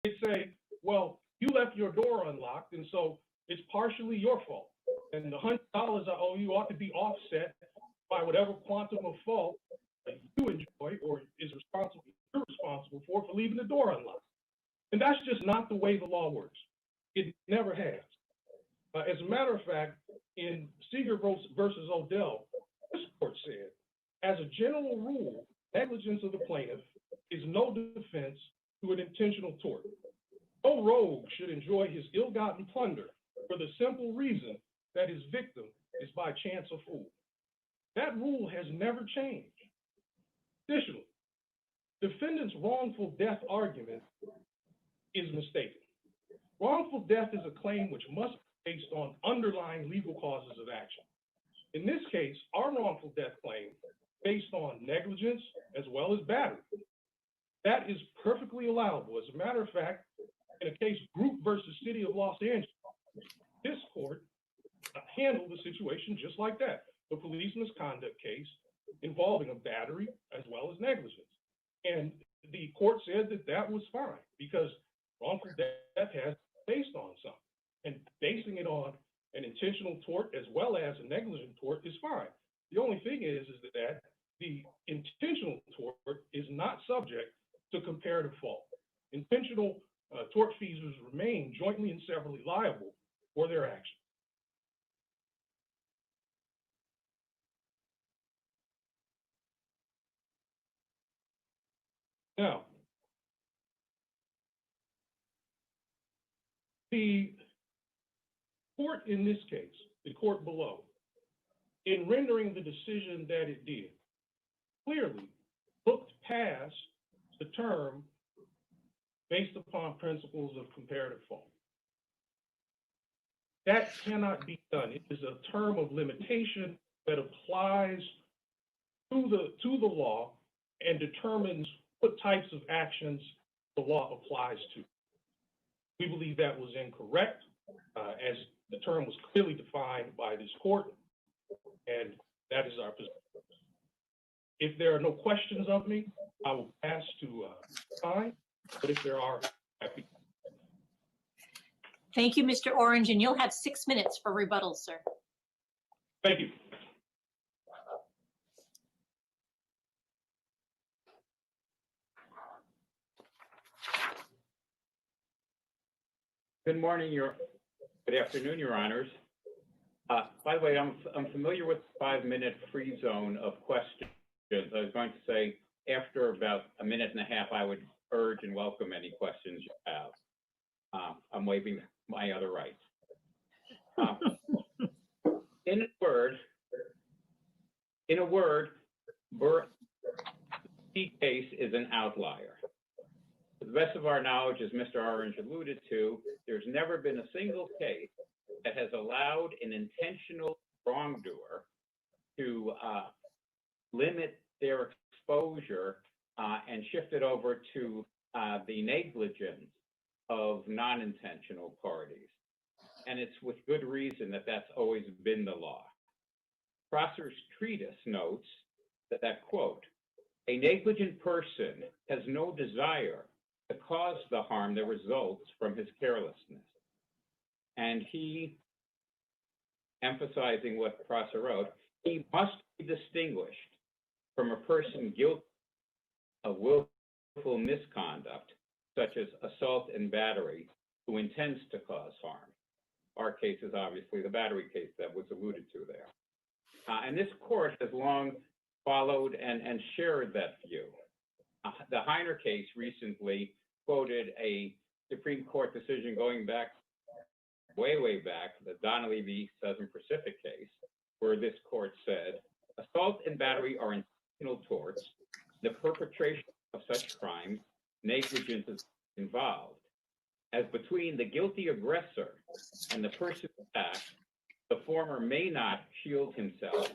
They say, well, you left your door unlocked, and so it's partially your fault. And the $100 I owe you ought to be offset by whatever quantum of fault that you enjoy or is responsible, you're responsible for leaving the door unlocked. And that's just not the way the law works. It never has. As a matter of fact, in Seizure versus Odell, this court said, as a general rule, negligence of the plaintiff is no defense to an intentional tort. No rogue should enjoy his ill-gotten plunder for the simple reason that his victim is by chance a fool. That rule has never changed. Additionally, defendant's wrongful death argument is mistaken. Wrongful death is a claim which must be based on underlying legal causes of action. In this case, our wrongful death claim is based on negligence as well as battery. That is perfectly allowable. As a matter of fact, in a case Group versus City of Los Angeles, this court handled the situation just like that, the police misconduct case involving a battery as well as negligence. And the court said that that was fine because wrongful death has based on something. And basing it on an intentional tort as well as a negligent tort is fine. The only thing is that the intentional tort is not subject to comparative fault. Intentional tortfeasors remain jointly and severally liable for their actions. Now, the court in this case, the court below, in rendering the decision that it did, clearly looked past the term based upon principles of comparative fault. That cannot be done. It is a term of limitation that applies to the law and determines what types of actions the law applies to. We believe that was incorrect, as the term was clearly defined by this court, and that is our position. If there are no questions of me, I will pass to Stein, but if there are, happy. Thank you, Mr. Orange, and you'll have 6 minutes for rebuttal, sir. Thank you. Good morning, good afternoon, Your Honors. By the way, I'm familiar with the 5-minute free zone of questions. I was going to say after about a minute and a half, I would urge and welcome any questions you have. I'm waiving my other rights. In a word, the case is an outlier. To the best of our knowledge, as Mr. Orange alluded to, there's never been a single case that has allowed an intentional wrongdoer to limit their exposure and shift it over to the negligence of non-intentional parties. And it's with good reason that that's always been the law. Prosser's treatise notes that quote, a negligent person has no desire to cause the harm that results from his carelessness. And he, emphasizing what Prosser wrote, he must be distinguished from a person guilty of willful misconduct, such as assault and battery, who intends to cause harm. Our case is obviously the battery case that was alluded to there. And this court has long followed and shared that view. The Heiner case recently quoted a Supreme Court decision going back, way back, the Donnelly v. Southern Pacific case, where this court said, assault and battery are intentional torts. The perpetration of such crimes, negligence is involved. As between the guilty aggressor and the person attacked, the former may not shield himself,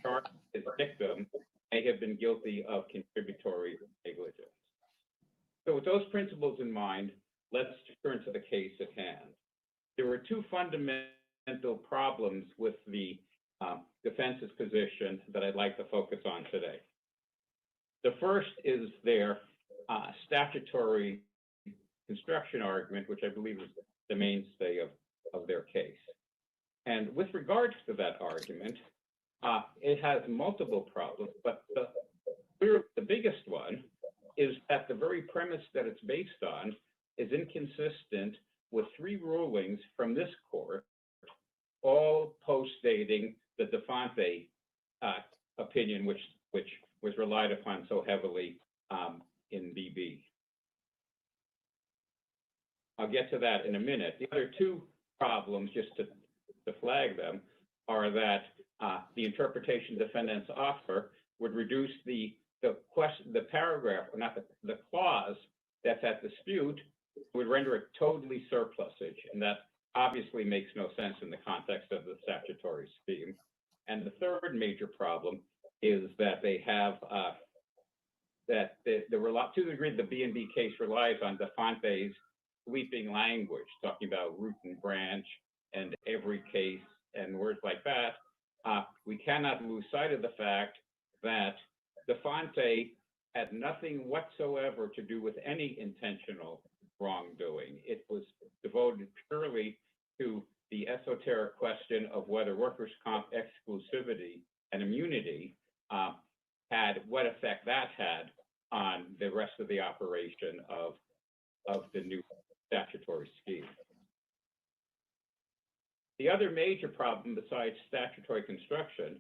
charge his victim may have been guilty of contributory negligence. So with those principles in mind, let's turn to the case at hand. There were two fundamental problems with the defense's position that I'd like to focus on today. The first is their statutory construction argument, which I believe is the mainstay of their case. And with regards to that argument, it has multiple problems, but the biggest one is that the very premise that it's based on is inconsistent with 3 rulings from this court, all post-dating the DeFonte opinion, which was relied upon so heavily in BB. I'll get to that in a minute. The other 2 problems, just to flag them, are that the interpretation defendants offer would reduce the paragraph, or not the clause that's at dispute, would render it totally surplusage, and that obviously makes no sense in the context of the statutory scheme. And the third major problem is that they have to the degree the B&B case relies on DeFonte's sweeping language, talking about root and branch and every case and words like that, we cannot lose sight of the fact that DeFonte had nothing whatsoever to do with any intentional wrongdoing. It was devoted purely to the esoteric question of whether workers' comp exclusivity and immunity had what effect that had on the rest of the operation of the new statutory scheme. The other major problem besides statutory construction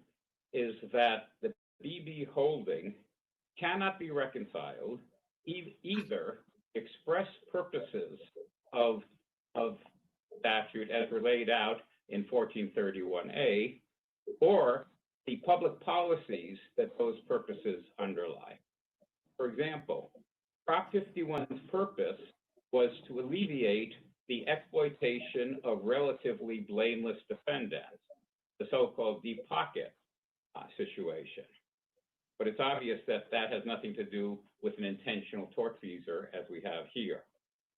is that the BB holding cannot be reconciled either express purposes of statute as laid out in 1431A or the public policies that those purposes underlie. For example, Prop 51's purpose was to alleviate the exploitation of relatively blameless defendants, the so-called deep pocket situation. But it's obvious that that has nothing to do with an intentional tortfeasor as we have here.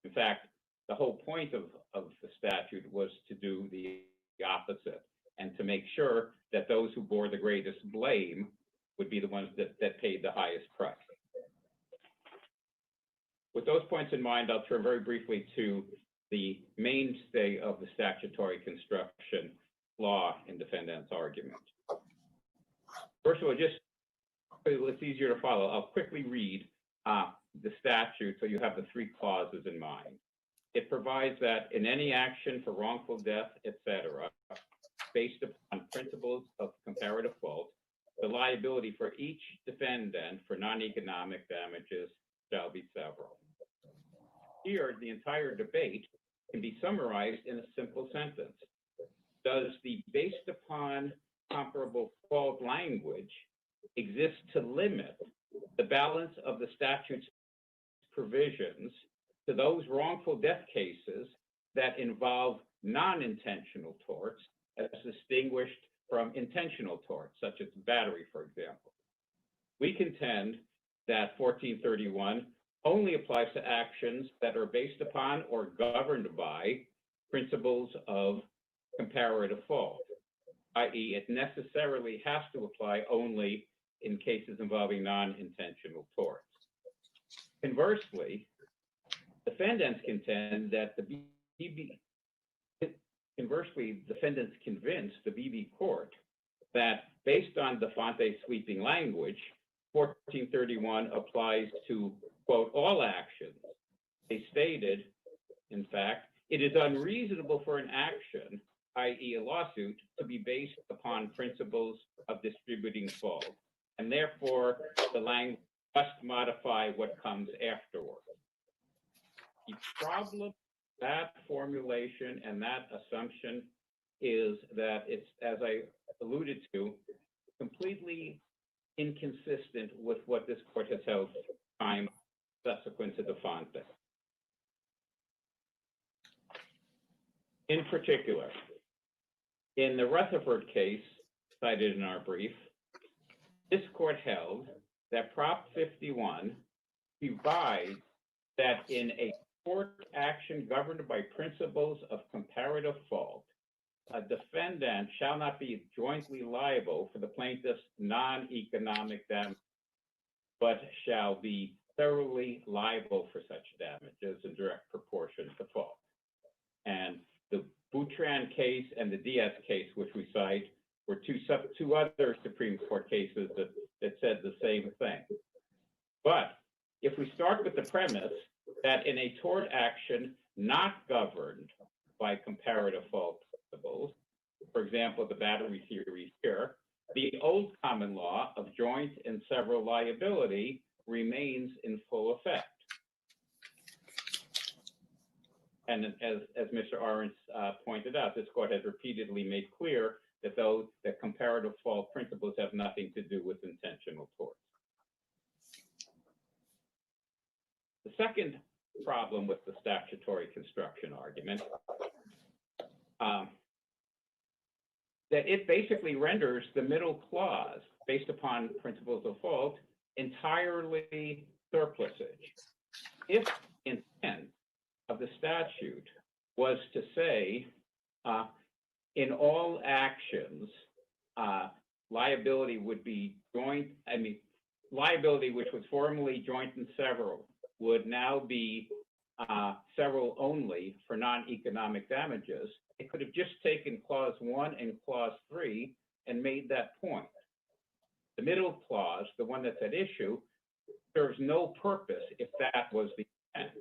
In fact, the whole point of the statute was to do the opposite and to make sure that those who bore the greatest blame would be the ones that paid the highest price. With those points in mind, I'll turn very briefly to the mainstay of the statutory construction law in defendant's argument. First of all, just so it's easier to follow, I'll quickly read the statute so you have the 3 clauses in mind. It provides that in any action for wrongful death, etc., based upon principles of comparative fault, the liability for each defendant for non-economic damages shall be several. Here, the entire debate can be summarized in a simple sentence. Does the based upon comparable fault language exist to limit the balance of the statute's provisions to those wrongful death cases that involve non-intentional torts as distinguished from intentional torts, such as battery, for example? We contend that 1431 only applies to actions that are based upon or governed by principles of comparative fault, i.e., it necessarily has to apply only in cases involving non-intentional torts. Conversely, defendants contend that defendants convince the BB court that based on DeFonte's sweeping language, 1431 applies to, quote, all actions. They stated, in fact, it is unreasonable for an action, i.e. a lawsuit, to be based upon principles of distributing fault, and therefore the language must modify what comes afterward. The problem with that formulation and that assumption is that it's, as I alluded to, completely inconsistent with what this court has held time subsequent to DeFonte. In particular, in the Rutherford case cited in our brief, this court held that Prop 51 provides that in a court action governed by principles of comparative fault, a defendant shall not be jointly liable for the plaintiff's non-economic damage, but shall be necessarily liable for such damages in direct proportion to fault. And the Boutran case and the Diaz case, which we cite, were two other Supreme Court cases that said the same thing. But if we start with the premise that in a tort action not governed by comparative fault principles, for example, the battery theory here, the old common law of joint and several liability remains in full effect. And as Mr. Orange pointed out, this court has repeatedly made clear that comparative fault principles have nothing to do with intentional torts. The second problem with the statutory construction argument, that it basically renders the middle clause based upon principles of fault entirely surplusage. If intent of the statute was to say, in all actions, liability would be joint, liability which was formerly joint and several would now be several only for non-economic damages. It could have just taken clause 1 and clause 3 and made that point. The middle clause, the one that's at issue, serves no purpose if that was the intent.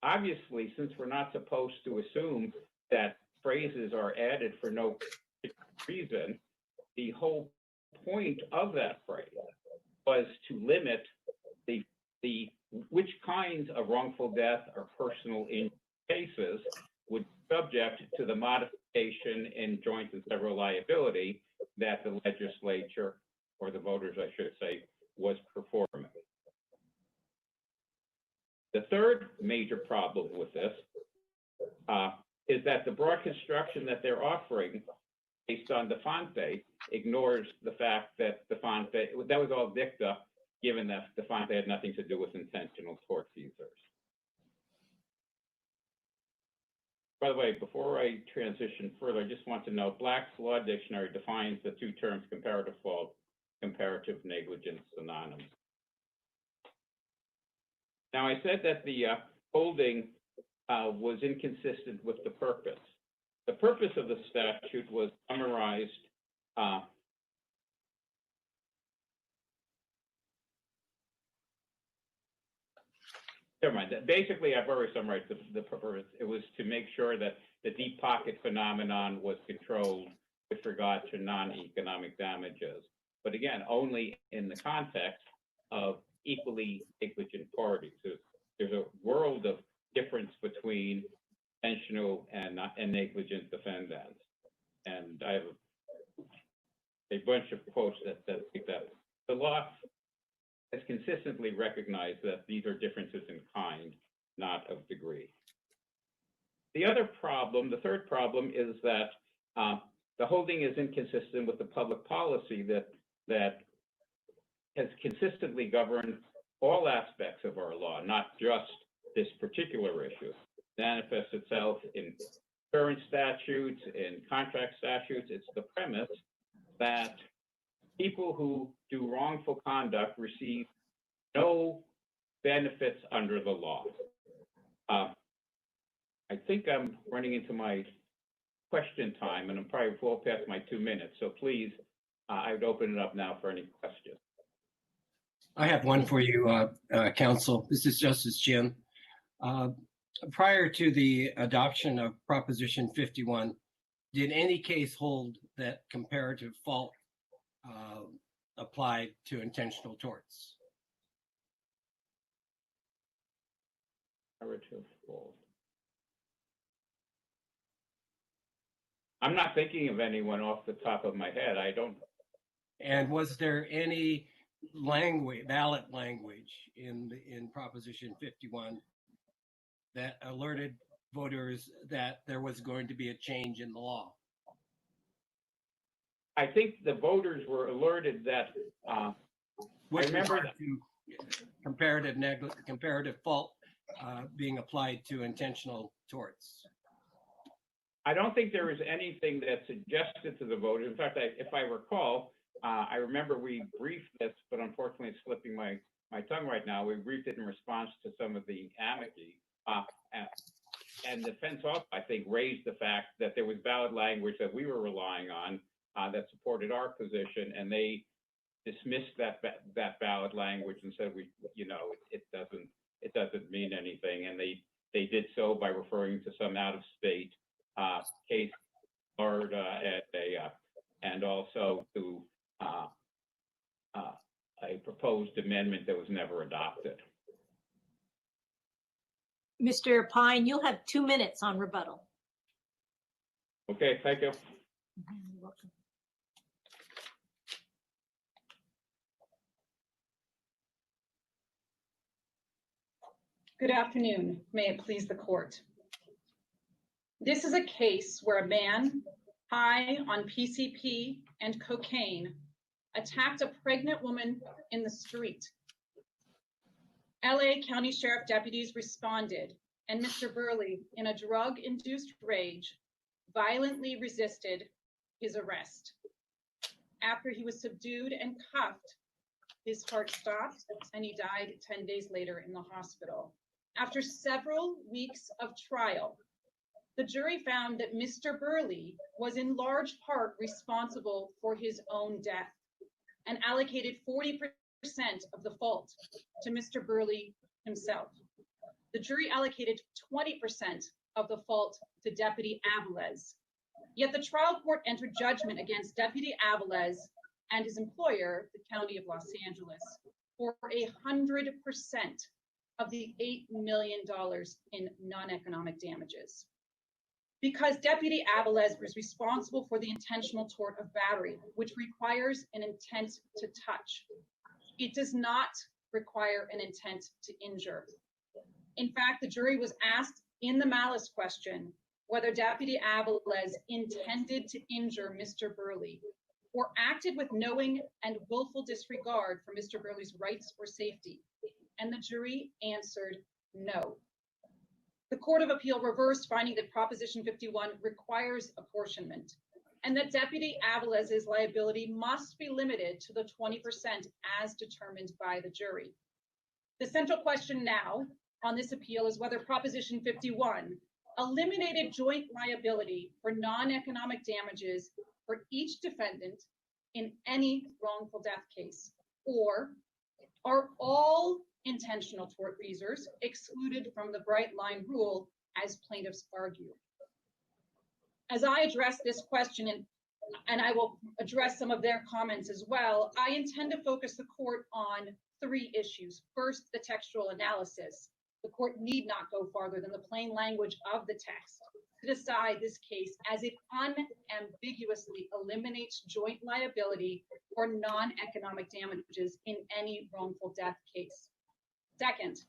Obviously, since we're not supposed to assume that phrases are added for no reason, the whole point of that phrase was to limit the which kinds of wrongful death or personal injury cases would be subject to the modification in joint and several liability that the legislature, or the voters, I should say, was performing. The third major problem with this is that the broad construction that they're offering based on the Fonte ignores the fact that the Fonte, that was all dicta, given that the Fonte had nothing to do with intentional tort seizures. By the way, before I transition further, I just want to note Black's Law Dictionary defines the two terms comparative fault, comparative negligence synonymous. Now, I said that the holding was inconsistent with the purpose. The purpose of the statute was summarized never mind. Basically, I've already summarized the purpose. It was to make sure that the deep pocket phenomenon was controlled with regard to non-economic damages. But again, only in the context of equally negligent parties. There's a world of difference between intentional and negligent defendants. And I have a bunch of quotes that think that the law has consistently recognized that these are differences in kind, not of degree. The other problem, the third problem, is that the holding is inconsistent with the public policy that has consistently governed all aspects of our law, not just this particular issue. It manifests itself in current statutes, in contract statutes. It's the premise that people who do wrongful conduct receive no benefits under the law. I think I'm running into my question time, and I'm probably well past my 2 minutes. So please, I would open it up now for any questions. I have one for you, Counsel. This is Justice Jim. Prior to the adoption of Proposition 51, did any case hold that comparative fault applied to intentional torts? Comparative fault. I'm not thinking of anyone off the top of my head. I don't. And was there any language, ballot language in Proposition 51 that alerted voters that there was going to be a change in the law? I think the voters were alerted that. With remember regard to comparative fault being applied to intentional torts. I don't think there was anything that suggested to the voters. In fact, if I recall, I remember we briefed this, but unfortunately it's slipping my my tongue right now. We briefed it in response to some of the amici. And the defense also, I think, raised the fact that there was valid language that we were relying on that supported our position, and they dismissed that valid language and said, it doesn't mean anything, and they did so by referring to some out-of-state case, Florida, and also to a proposed amendment that was never adopted. Mr. Pine, you'll have 2 minutes on rebuttal. Okay, thank you. You're welcome. Good afternoon. May it please the court. This is a case where a man high on PCP and cocaine attacked a pregnant woman in the street. LA County Sheriff deputies responded, and Mr. Burley, in a drug-induced rage, violently resisted his arrest. After he was subdued and cuffed, his heart stopped and he died 10 days later in the hospital. After several weeks of trial, the jury found that Mr. Burley was in large part responsible for his own death and allocated 40% of the fault to Mr. Burley himself. The jury allocated 20% of the fault to Deputy Aviles. Yet the trial court entered judgment against Deputy Aviles and his employer, the County of Los Angeles, for 100% of the $8 million in non-economic damages. Because Deputy Aviles was responsible for the intentional tort of battery, which requires an intent to touch. It does not require an intent to injure. In fact, the jury was asked in the malice question whether Deputy Aviles intended to injure Mr. Burley or acted with knowing and willful disregard for Mr. Burley's rights or safety. And the jury answered no. The Court of Appeal reversed, finding that Proposition 51 requires apportionment and that Deputy Aviles' liability must be limited to the 20% as determined by the jury. The central question now on this appeal is whether Proposition 51 eliminated joint liability for non-economic damages for each defendant in any wrongful death case, or are all intentional tortfeasors excluded from the bright line rule as plaintiffs argue. As I address this question, and I will address some of their comments as well, I intend to focus the court on 3 issues. First, the textual analysis. The court need not go farther than the plain language of the text to decide this case, as it unambiguously eliminates joint liability for non-economic damages in any wrongful death case. Second,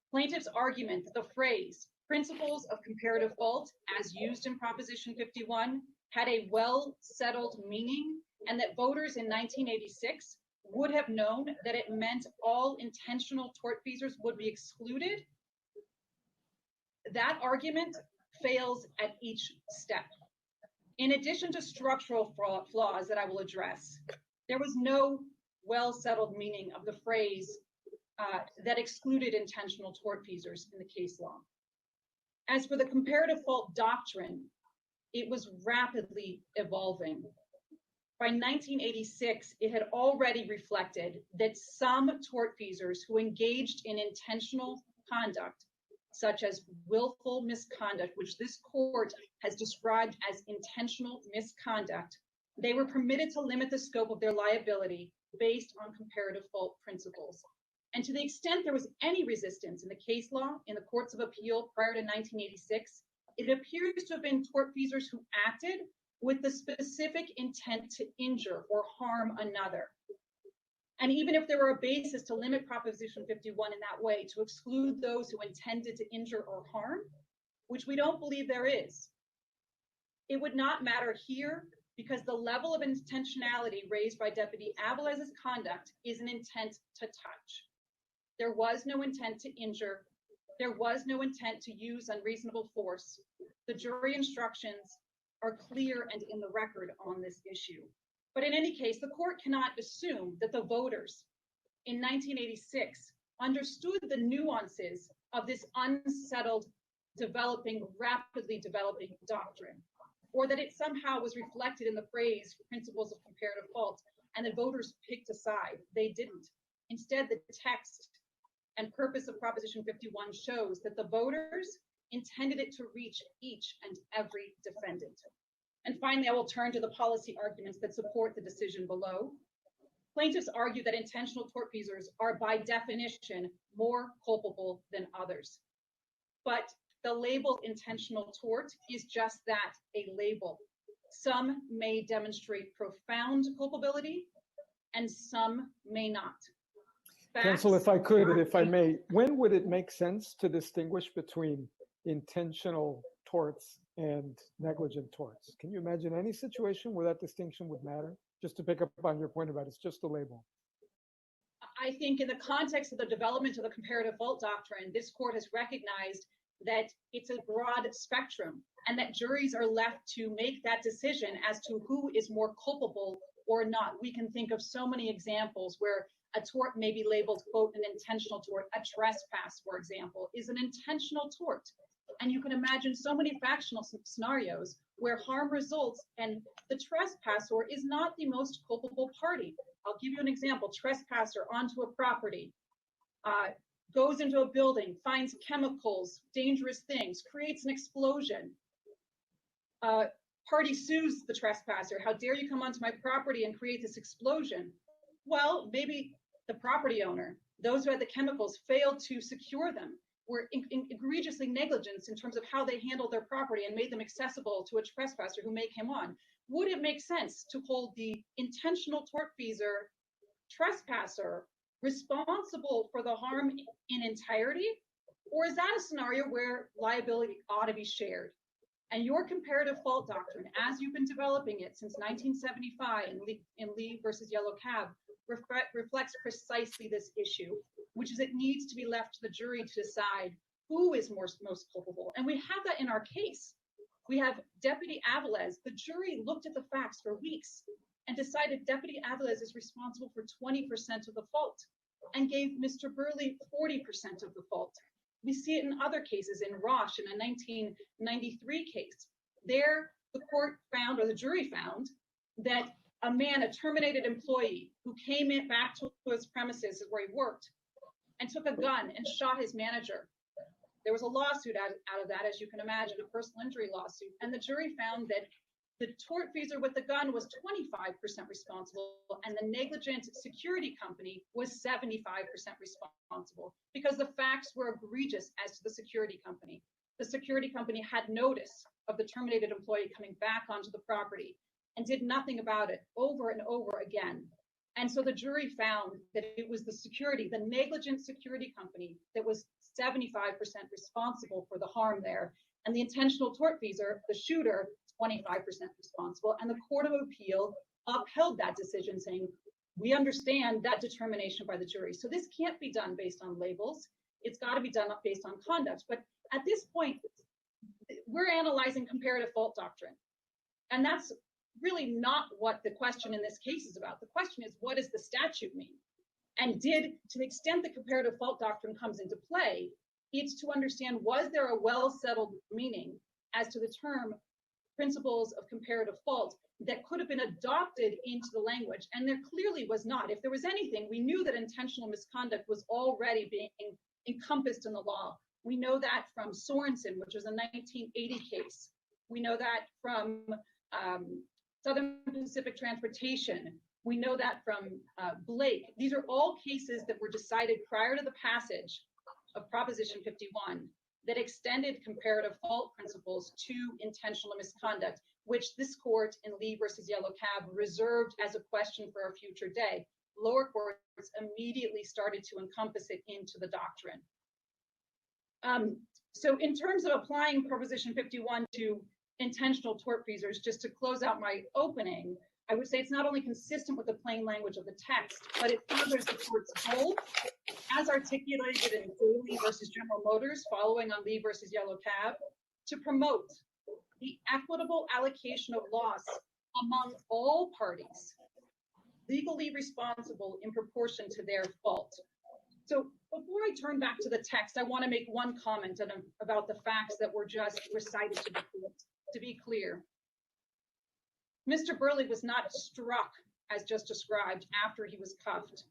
plaintiff's argument that the phrase principles of comparative fault as used in Proposition 51 had a well-settled meaning, and that voters in 1986 would have known that it meant all intentional tortfeasors would be excluded. That argument fails at each step. In addition to structural flaws that I will address, there was no well-settled meaning of the phrase that excluded intentional tortfeasors in the case law. As for the comparative fault doctrine, it was rapidly evolving. By 1986, it had already reflected that some tortfeasors who engaged in intentional conduct, such as willful misconduct, which this court has described as intentional misconduct, they were permitted to limit the scope of their liability based on comparative fault principles. And to the extent there was any resistance in the case law in the courts of appeal prior to 1986, it appears to have been tortfeasors who acted with the specific intent to injure or harm another. And even if there were a basis to limit Proposition 51 in that way, to exclude those who intended to injure or harm, which we don't believe there is, it would not matter here, because the level of intentionality raised by Deputy Aviles' conduct is an intent to touch. There was no intent to injure. There was no intent to use unreasonable force. The jury instructions are clear and in the record on this issue. But in any case, the court cannot assume that the voters in 1986 understood the nuances of this unsettled, rapidly developing doctrine, or that it somehow was reflected in the phrase principles of comparative fault, and the voters picked a side. They didn't. Instead, the text and purpose of Proposition 51 shows that the voters intended it to reach each and every defendant. And finally, I will turn to the policy arguments that support the decision below. Plaintiffs argue that intentional tortfeasors are by definition more culpable than others. But the label intentional tort is just that, a label. Some may demonstrate profound culpability and some may not. Counsel, if I could, if I may, when would it make sense to distinguish between intentional torts and negligent torts? Can you imagine any situation where that distinction would matter? Just to pick up on your point about it's just a label. I think in the context of the development of the comparative fault doctrine, this court has recognized that it's a broad spectrum and that juries are left to make that decision as to who is more culpable or not. We can think of so many examples where a tort may be labeled, quote, an intentional tort. A trespass, for example, is an intentional tort. And you can imagine so many factional scenarios where harm results and the trespasser is not the most culpable party. I'll give you an example. Trespasser onto a property, goes into a building, finds chemicals, dangerous things, creates an explosion. Party sues the trespasser. How dare you come onto my property and create this explosion? Well, maybe the property owner, those who had the chemicals, failed to secure them, were egregiously negligent in terms of how they handled their property and made them accessible to a trespasser who may come on. Would it make sense to hold the intentional tortfeasor trespasser responsible for the harm in entirety? Or is that a scenario where liability ought to be shared? And your comparative fault doctrine, as you've been developing it since 1975 in Lee versus Yellow Cab, reflects precisely this issue, which is it needs to be left to the jury to decide who is most culpable. And we have that in our case. We have Deputy Avilés. The jury looked at the facts for weeks and decided Deputy Avilés is responsible for 20% of the fault and gave Mr. Burley 40% of the fault. We see it in other cases. In Roche, in a 1993 case, there the court found, or the jury found, that a man, a terminated employee who came in back to his premises where he worked and took a gun and shot his manager. There was a lawsuit out of that, as you can imagine, a personal injury lawsuit. And the jury found that the tortfeasor with the gun was 25% responsible and the negligent security company was 75% responsible because the facts were egregious as to the security company. The security company had notice of the terminated employee coming back onto the property and did nothing about it over and over again. And so the jury found that it was the negligent security company that was 75% responsible for the harm there. And the intentional tortfeasor, the shooter, 25% responsible. And the Court of Appeal upheld that decision, saying, we understand that determination by the jury. So this can't be done based on labels. It's got to be done based on conduct. But at this point, we're analyzing comparative fault doctrine. And that's really not what the question in this case is about. The question is, what does the statute mean? And to the extent the comparative fault doctrine comes into play, it's to understand, was there a well-settled meaning as to the term principles of comparative fault that could have been adopted into the language? And there clearly was not. If there was anything, we knew that intentional misconduct was already being encompassed in the law. We know that from Sorensen, which was a 1980 case. We know that from Southern Pacific Transportation. We know that from Blake. These are all cases that were decided prior to the passage of Proposition 51 that extended comparative fault principles to intentional misconduct, which this court in Lee versus Yellow Cab reserved as a question for a future day. Lower courts immediately started to encompass it into the doctrine. So in terms of applying Proposition 51 to intentional tortfeasors, just to close out my opening, I would say it's not only consistent with the plain language of the text, but it furthers the court's goal, as articulated in Daly versus General Motors, following on Lee versus Yellow Cab, to promote the equitable allocation of loss among all parties, legally responsible in proportion to their fault. So before I turn back to the text, I want to make one comment about the facts that were just recited to the court. To be clear, Mr. Burley was not struck, as just described, after he was cuffed.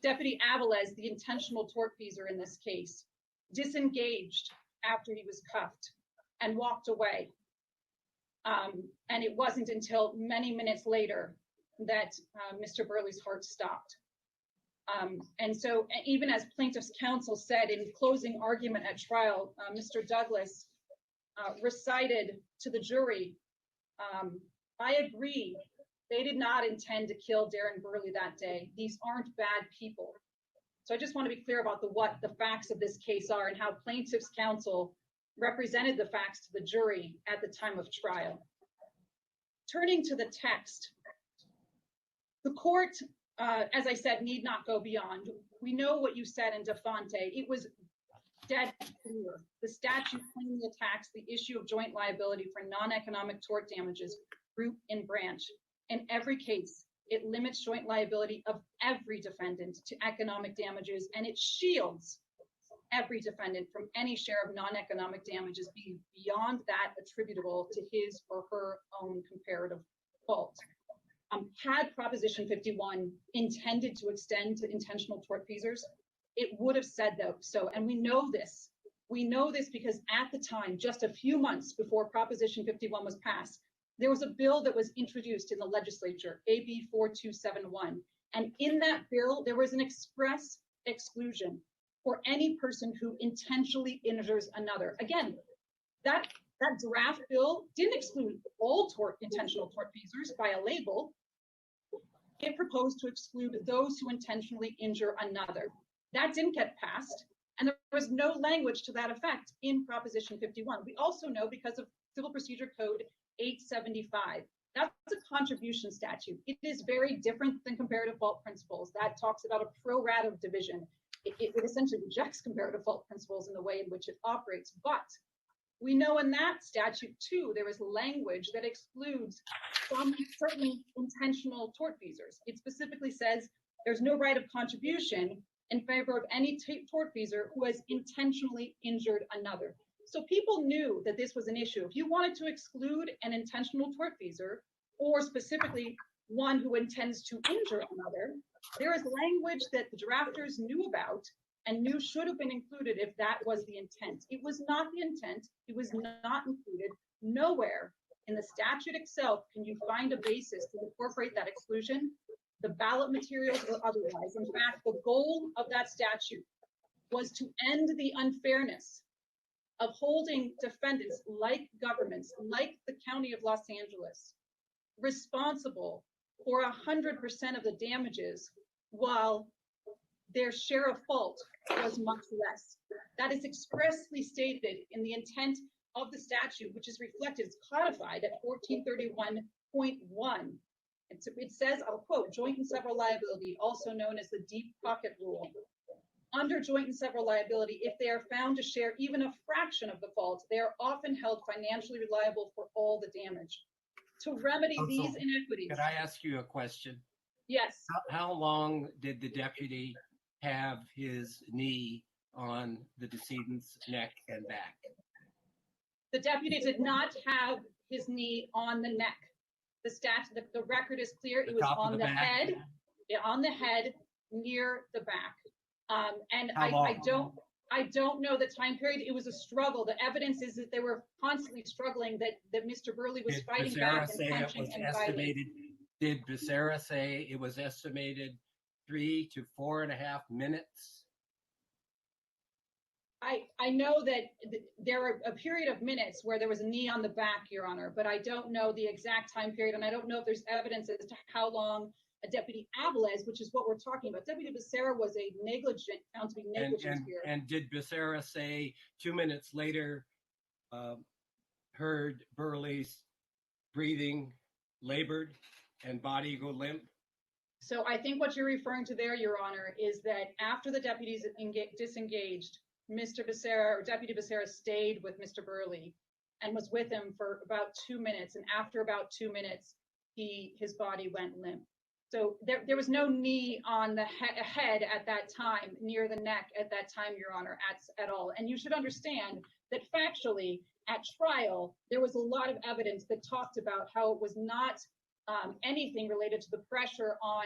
Deputy Aviles, the intentional tortfeasor in this case, disengaged after he was cuffed and walked away. And it wasn't until many minutes later that Mr. Burley's heart stopped. And so even as plaintiff's counsel said in closing argument at trial, Mr. Douglas recited to the jury, I agree, they did not intend to kill Darren Burley that day. These aren't bad people. So I just want to be clear about what the facts of this case are and how plaintiff's counsel represented the facts to the jury at the time of trial. Turning to the text, the court, as I said, need not go beyond. We know what you said in Defante. It was dead clear. The statute plainly attacks the issue of joint liability for non-economic tort damages, root and branch. In every case, it limits joint liability of every defendant to economic damages, and it shields every defendant from any share of non-economic damages beyond that attributable to his or her own comparative fault. Had Proposition 51 intended to extend to intentional tortfeasors, it would have said so. And we know this. We know this because at the time, just a few months before Proposition 51 was passed, there was a bill that was introduced in the legislature, AB 4271. And in that bill, there was an express exclusion for any person who intentionally injures another. Again, that draft bill didn't exclude all intentional tortfeasors by a label. It proposed to exclude those who intentionally injure another. That didn't get passed, and there was no language to that effect in Proposition 51. We also know because of Civil Procedure Code 875, that's a contribution statute. It is very different than comparative fault principles. That talks about a pro rata division. It essentially rejects comparative fault principles in the way in which it operates. But we know in that statute, too, there is language that excludes some certain intentional tortfeasors. It specifically says there's no right of contribution in favor of any tortfeasor who has intentionally injured another. So people knew that this was an issue. If you wanted to exclude an intentional tortfeasor, or specifically one who intends to injure another, there is language that the drafters knew about and knew should have been included if that was the intent. It was not the intent. It was not included. Nowhere in the statute itself can you find a basis to incorporate that exclusion, the ballot materials or otherwise. In fact, the goal of that statute was to end the unfairness of holding defendants like governments, like the County of Los Angeles, responsible for 100% of the damages while their share of fault was much less. That is expressly stated in the intent of the statute, which is reflected, it's codified at 1431.1. It says, I'll quote, joint and several liability, also known as the deep pocket rule. Under joint and several liability, if they are found to share even a fraction of the fault, they are often held financially liable for all the damage. To remedy these inequities. Could I ask you a question? Yes. How long did the deputy have his knee on the decedent's neck and back? The deputy did not have his knee on the neck. The record is clear. It was on the head, near the back. And I don't know the time period. It was a struggle. The evidence is that they were constantly struggling, that Mr. Burley was fighting back and punching and fighting. Did Becerra say it was estimated 3 to 4.5 minutes? I know that there were a period of minutes where there was a knee on the back, Your Honor, but I don't know the exact time period, and I don't know if there's evidence as to how long a Deputy Aviles, which is what we're talking about. Deputy Becerra was found to be negligent here. And did Becerra say 2 minutes later, heard Burley's breathing labored and body go limp? So I think what you're referring to there, Your Honor, is that after the deputies disengaged, Mr. Becerra, or Deputy Becerra, stayed with Mr. Burley and was with him for about 2 minutes. And after about 2 minutes, his body went limp. So there was no knee on the head at that time, near the neck at that time, Your Honor, at all. And you should understand that factually, at trial, there was a lot of evidence that talked about how it was not anything related to the pressure on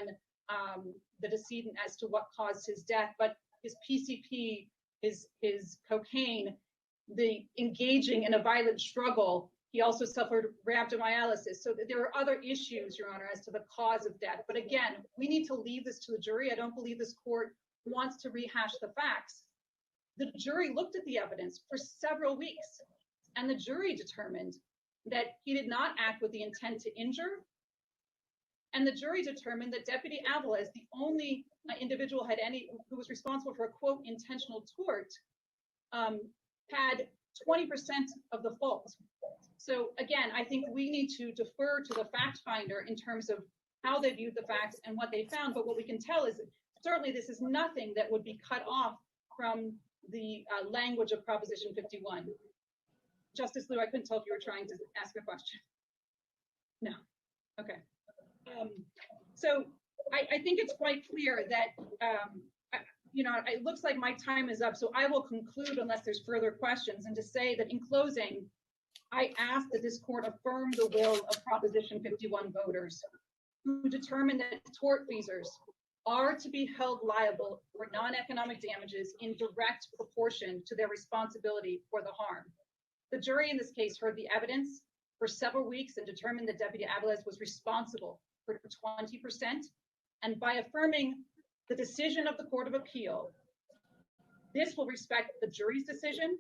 the decedent as to what caused his death, but his PCP, his cocaine, the engaging in a violent struggle. He also suffered rhabdomyolysis. So there are other issues, Your Honor, as to the cause of death. But again, we need to leave this to the jury. I don't believe this court wants to rehash the facts. The jury looked at the evidence for several weeks, and the jury determined that he did not act with the intent to injure. And the jury determined that Deputy Avila, as the only individual who was responsible for a, quote, intentional tort, had 20% of the fault. So again, I think we need to defer to the fact finder in terms of how they viewed the facts and what they found. But what we can tell is that certainly this is nothing that would be cut off from the language of Proposition 51. Justice Liu, I couldn't tell if you were trying to ask a question. No. Okay. So I think it's quite clear that, it looks like my time is up, so I will conclude unless there's further questions, and to say that in closing, I ask that this court affirm the will of Proposition 51 voters who determined that tortfeasors are to be held liable for non-economic damages in direct proportion to their responsibility for the harm. The jury in this case heard the evidence for several weeks and determined that Deputy Aviles was responsible for 20%. And by affirming the decision of the Court of Appeal, this will respect the jury's decision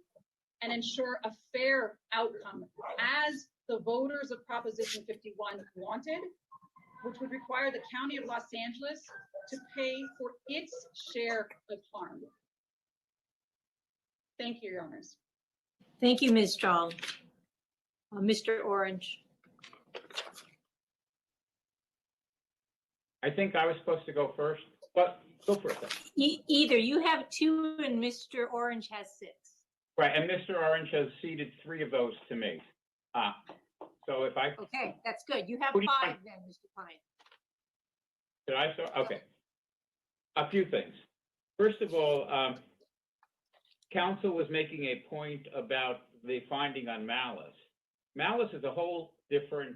and ensure a fair outcome as the voters of Proposition 51 wanted, which would require the County of Los Angeles to pay for its share of harm. Thank you, Your Honors. Thank you, Ms. Strong. Mr. Orange. I think I was supposed to go first, but go first. Either you have 2 and Mr. Orange has 6. Right, and Mr. Orange has ceded 3 of those to me. So if I... Okay, that's good. You have 5 Who do you want? then, Mr. Pine. Did I start? Okay. A few things. First of all, counsel was making a point about the finding on malice. Malice is a whole different,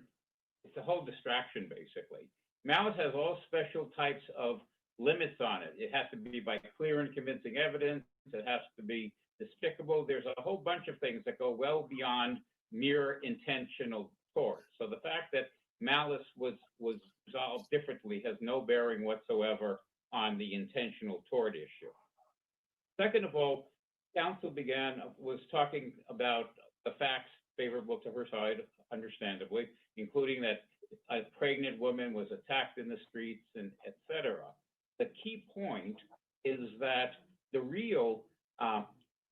it's a whole distraction, basically. Malice has all special types of limits on it. It has to be by clear and convincing evidence. It has to be despicable. There's a whole bunch of things that go well beyond mere intentional tort. So the fact that malice was resolved differently has no bearing whatsoever on the intentional tort issue. Second of all, counsel was talking about the facts favorable to her side, understandably, including that a pregnant woman was attacked in the streets and et cetera. The key point is that the real,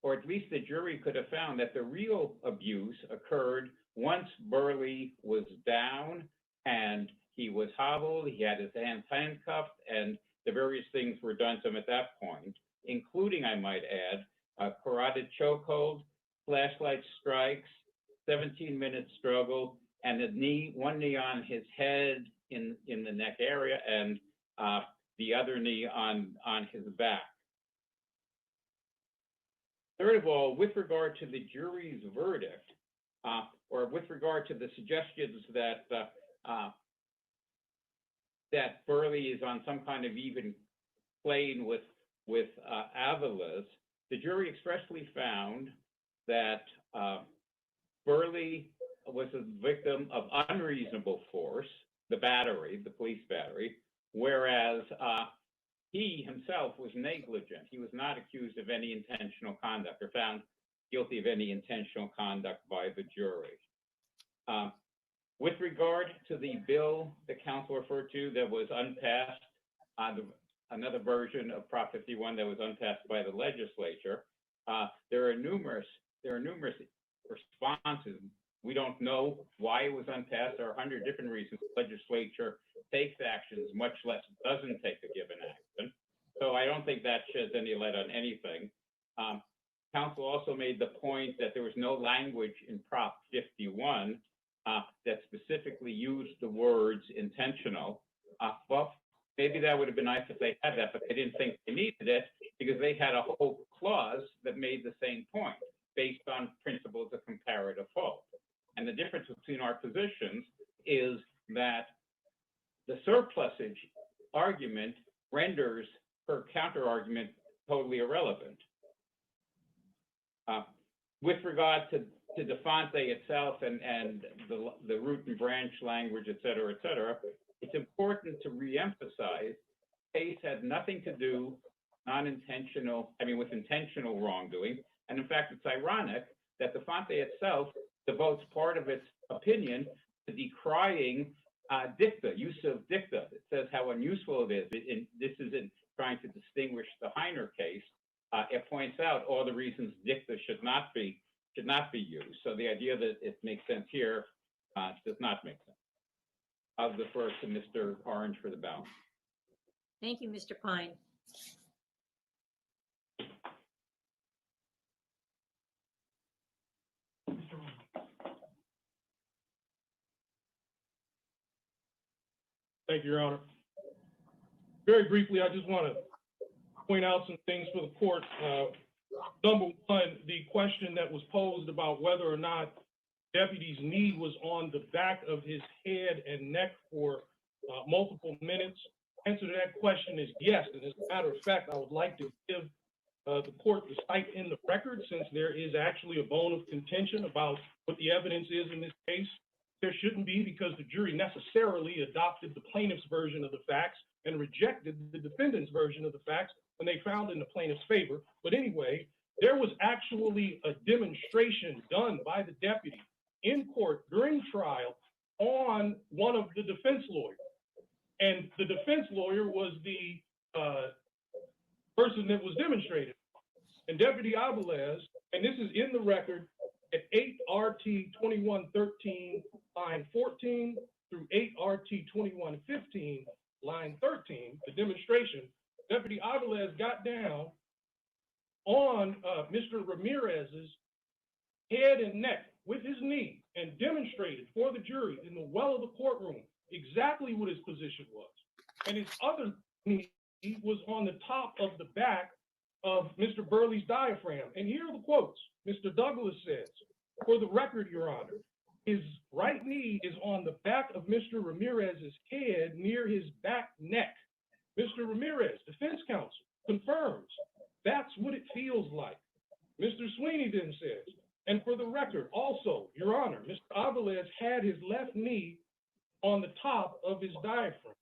or at least the jury could have found that the real abuse occurred once Burley was down and he was hobbled, he had his hands handcuffed, and the various things were done to him at that point, including, I might add, a carotid chokehold, flashlight strikes, 17-minute struggle, and one knee on his head in the neck area, and the other knee on his back. Third of all, with regard to the jury's verdict, or with regard to the suggestions that that Burley is on some kind of even plane with Aviles, the jury expressly found that Burley was a victim of unreasonable force, the police battery, whereas he himself was negligent. He was not accused of any intentional conduct or found guilty of any intentional conduct by the jury. With regard to the bill the counsel referred to that was unpassed, another version of Prop 51 that was unpassed by the legislature, there are numerous responses. We don't know why it was unpassed. There are 100 different reasons the legislature takes actions, much less doesn't take a given action. So I don't think that sheds any light on anything. Counsel also made the point that there was no language in Prop 51 that specifically used the words intentional. Well, maybe that would have been nice if they had that, but they didn't think they needed it because they had a whole clause that made the same point based on principles of comparative fault. And the difference between our positions is that the surplusage argument renders her counter argument totally irrelevant. With regard to Defante itself and the root and branch language, et cetera, it's important to reemphasize the case had nothing to do with intentional wrongdoing. And in fact, it's ironic that Defante itself devotes part of its opinion to decrying dicta, use of dicta. It says how unuseful it is. This isn't trying to distinguish the Heiner case. It points out all the reasons dicta should not be used. So the idea that it makes sense here does not make sense. I'll defer to Mr. Orange for the balance. Thank you, Mr. Pine. Thank you, Your Honor. Very briefly, I just want to point out some things for the court. Number one, the question that was posed about whether or not deputy's knee was on the back of his head and neck for multiple minutes. Answer to that question is yes. And as a matter of fact, I would like to give the court the cite in the record, since there is actually a bone of contention about what the evidence is in this case. There shouldn't be, because the jury necessarily adopted the plaintiff's version of the facts and rejected the defendant's version of the facts when they found in the plaintiff's favor. But anyway, there was actually a demonstration done by the deputy in court during trial on one of the defense lawyers. And the defense lawyer was the person that was demonstrated. And Deputy Aviles, and this is in the record at 8 RT 2113, line 14 through 8 RT 2115, line 13, the demonstration, Deputy Aviles got down on Mr. Ramirez's head and neck with his knee and demonstrated for the jury in the well of the courtroom exactly what his position was. And his other knee was on the top of the back of Mr. Burley's diaphragm. And here are the quotes. Mr. Douglas says, for the record, Your Honor, his right knee is on the back of Mr. Ramirez's head near his back neck. Mr. Ramirez, defense counsel, confirms that's what it feels like. Mr. Sweeney then says, and for the record, also, Your Honor, Mr. Aviles had his left knee on the top of his diaphragm.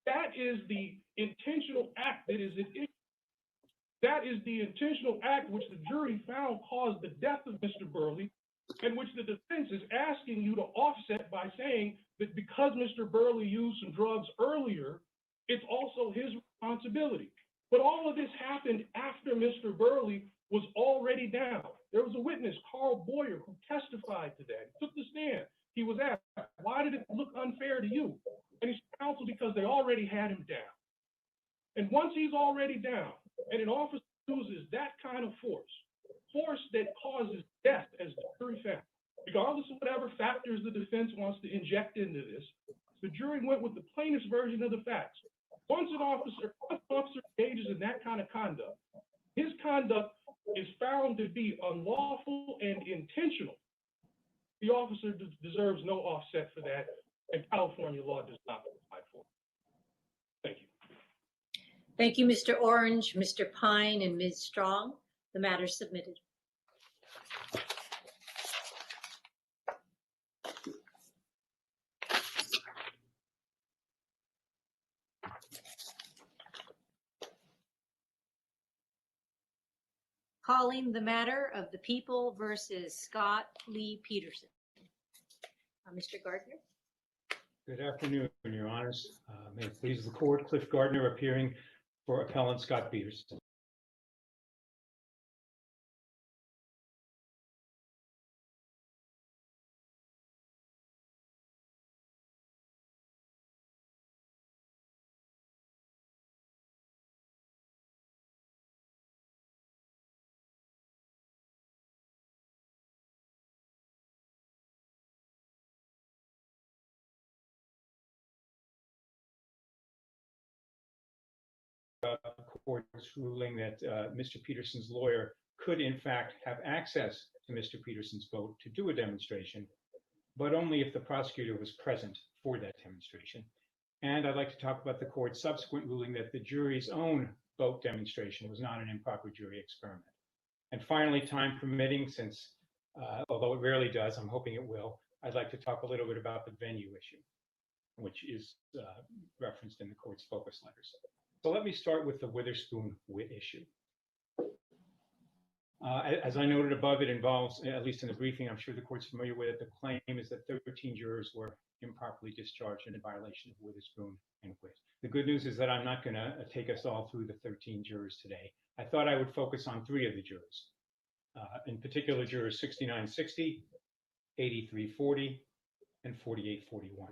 That is the intentional act that is an issue. That is the intentional act which the jury found caused the death of Mr. Burley, and which the defense is asking you to offset by saying that because Mr. Burley used some drugs earlier, it's also his responsibility. But all of this happened after Mr. Burley was already down. There was a witness, Carl Boyer, who testified to that. He took the stand. He was asked, why did it look unfair to you? And he said, counsel, because they already had him down. And once he's already down, and an officer uses that kind of force that causes death, as the jury found, regardless of whatever factors the defense wants to inject into this, the jury went with the plaintiff's version of the facts. Once an officer engages in that kind of conduct, his conduct is found to be unlawful and intentional. The officer deserves no offset for that, and California law does not provide for it. Thank you. Thank you, Mr. Orange, Mr. Pine, and Ms. Strong. The matter is submitted. Calling the matter of the People versus Scott Lee Peterson. Mr. Gardner. Good afternoon, Your Honors. May it please the court, Cliff Gardner appearing for appellant Scott Peterson. court's ruling that Mr. Peterson's lawyer could in fact have access to Mr. Peterson's boat to do a demonstration, but only if the prosecutor was present for that demonstration. And I'd like to talk about the court's subsequent ruling that the jury's own boat demonstration was not an improper jury experiment. And finally, time permitting, since although it rarely does, I'm hoping it will, I'd like to talk a little bit about the venue issue, which is referenced in the court's focus letters. So let me start with the Witherspoon wit issue. As I noted above, it involves, at least in the briefing, I'm sure the court's familiar with it, the claim is that 13 jurors were improperly discharged in violation of Witherspoon and wit. The good news is that I'm not going to take us all through the 13 jurors today. I thought I would focus on 3 of the jurors, in particular jurors 6960, 8340, and 4841.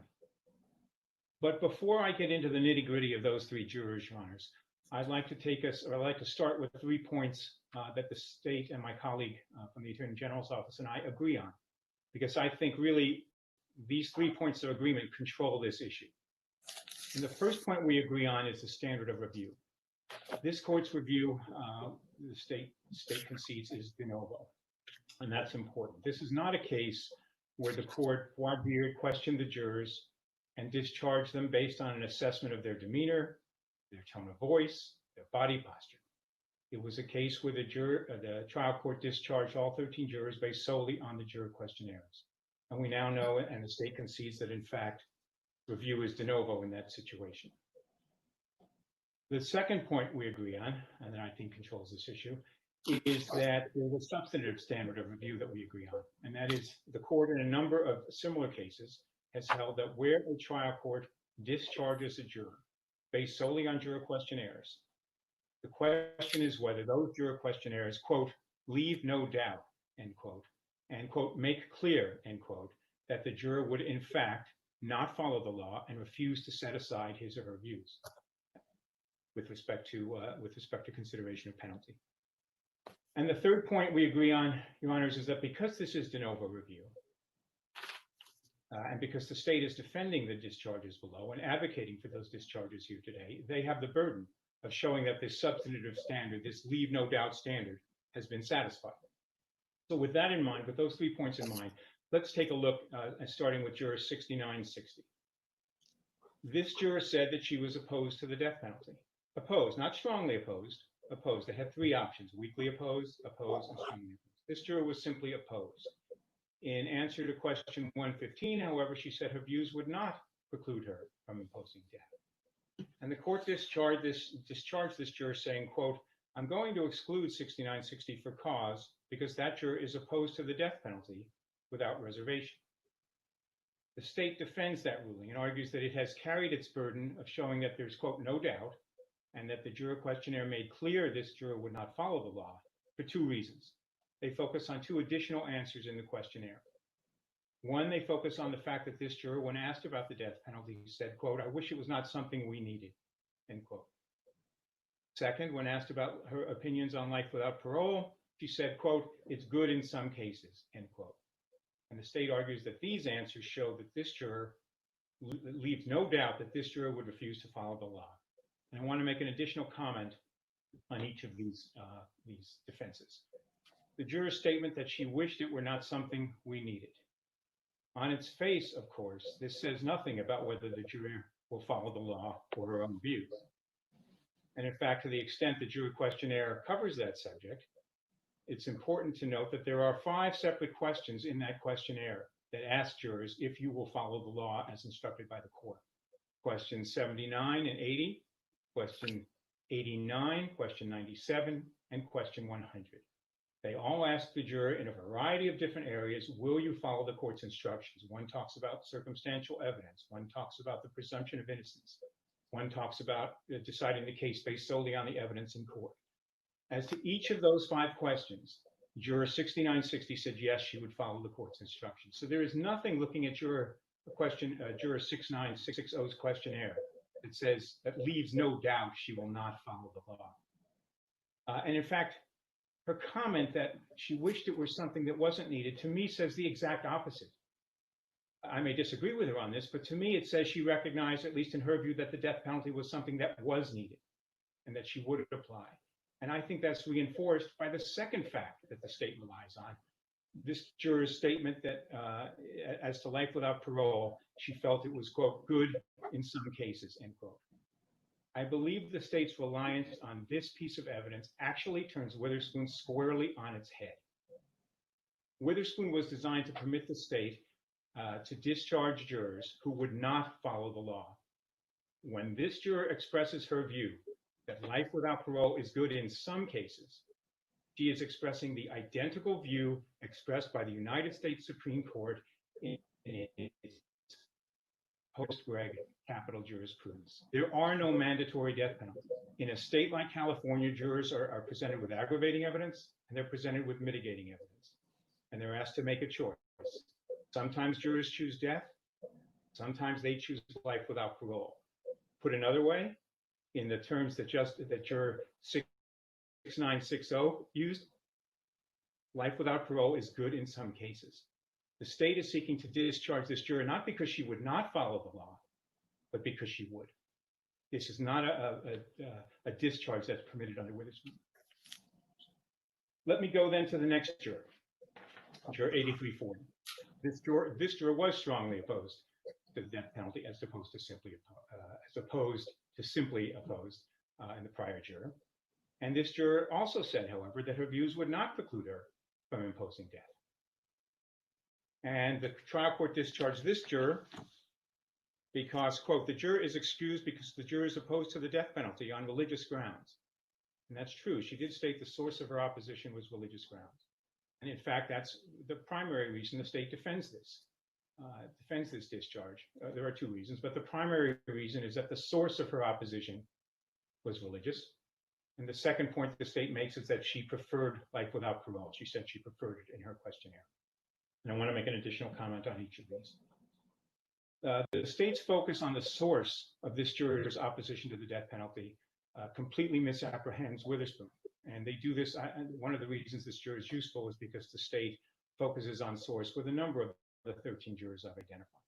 But before I get into the nitty-gritty of those 3 jurors, Your Honors, I'd like to start with 3 points that the state and my colleague from the Attorney General's office and I agree on, because I think really these 3 points of agreement control this issue. And the first point we agree on is the standard of review. This court's review, the state concedes, is de novo, and that's important. This is not a case where the court voir dire questioned the jurors and discharged them based on an assessment of their demeanor, their tone of voice, their body posture. It was a case where the trial court discharged all 13 jurors based solely on the juror questionnaires. And we now know, and the state concedes, that in fact, review is de novo in that situation. The second point we agree on, and that I think controls this issue, is that there's a substantive standard of review that we agree on. And that is the court in a number of similar cases has held that where a trial court discharges a juror based solely on juror questionnaires, the question is whether those juror questionnaires, quote, leave no doubt, end quote, and quote, make clear, end quote, that the juror would in fact not follow the law and refuse to set aside his or her views with respect to consideration of penalty. And the third point we agree on, Your Honors, is that because this is de novo review, and because the state is defending the discharges below and advocating for those discharges here today, they have the burden of showing that this substantive standard, this leave no doubt standard, has been satisfied. So with that in mind, with those 3 points in mind, let's take a look, starting with juror 6960. This juror said that she was opposed to the death penalty. Opposed, not strongly opposed, opposed. They had 3 options: weakly opposed, opposed, and strongly opposed. This juror was simply opposed. In answer to question 115, however, she said her views would not preclude her from imposing death. And the court discharged this juror saying, quote, I'm going to exclude 6960 for cause because that juror is opposed to the death penalty without reservation. The state defends that ruling and argues that it has carried its burden of showing that there's, quote, no doubt, and that the juror questionnaire made clear this juror would not follow the law for 2 reasons. They focus on 2 additional answers in the questionnaire. One, they focus on the fact that this juror, when asked about the death penalty, said, quote, I wish it was not something we needed, end quote. Second, when asked about her opinions on life without parole, she said, quote, it's good in some cases, end quote. And the state argues that these answers show that this juror leaves no doubt that this juror would refuse to follow the law. And I want to make an additional comment on each of these defenses. The juror's statement that she wished it were not something we needed. On its face, of course, this says nothing about whether the juror will follow the law or her own views. And in fact, to the extent the juror questionnaire covers that subject, it's important to note that there are 5 separate questions in that questionnaire that ask jurors if you will follow the law as instructed by the court. Questions 79 and 80, question 89, question 97, and question 100. They all ask the juror in a variety of different areas, will you follow the court's instructions? One talks about circumstantial evidence. One talks about the presumption of innocence. One talks about deciding the case based solely on the evidence in court. As to each of those 5 questions, juror 6960 said yes, she would follow the court's instructions. So there is nothing looking at juror 6960's questionnaire that says, that leaves no doubt she will not follow the law. And in fact, her comment that she wished it were something that wasn't needed, to me, says the exact opposite. I may disagree with her on this, but to me, it says she recognized, at least in her view, that the death penalty was something that was needed. and that she would apply. And I think that's reinforced by the second fact that the state relies on. This juror's statement that as to life without parole, she felt it was, quote, good in some cases, end quote. I believe the state's reliance on this piece of evidence actually turns Witherspoon squarely on its head. Witherspoon was designed to permit the state to discharge jurors who would not follow the law. When this juror expresses her view that life without parole is good in some cases, she is expressing the identical view expressed by the United States Supreme Court in its post-Gregg capital jurisprudence. There are no mandatory death penalties. In a state like California, jurors are presented with aggravating evidence, and they're presented with mitigating evidence, and they're asked to make a choice. Sometimes jurors choose death. Sometimes they choose life without parole. Put another way, in the terms that juror 6960 used, life without parole is good in some cases. The state is seeking to discharge this juror not because she would not follow the law, but because she would. This is not a discharge that's permitted under Witherspoon. Let me go then to the next juror, juror 8340. This juror was strongly opposed to the death penalty as opposed to simply opposed in the prior juror. And this juror also said, however, that her views would not preclude her from imposing death. And the trial court discharged this juror because, quote, the juror is excused because the juror is opposed to the death penalty on religious grounds. And that's true. She did state the source of her opposition was religious grounds. And in fact, that's the primary reason the state defends this discharge. There are two reasons, but the primary reason is that the source of her opposition was religious. And the second point the state makes is that she preferred life without parole. She said she preferred it in her questionnaire. And I want to make an additional comment on each of these. The state's focus on the source of this juror's opposition to the death penalty completely misapprehends Witherspoon. And they do this, one of the reasons this juror is useful is because the state focuses on source with a number of the 13 jurors I've identified.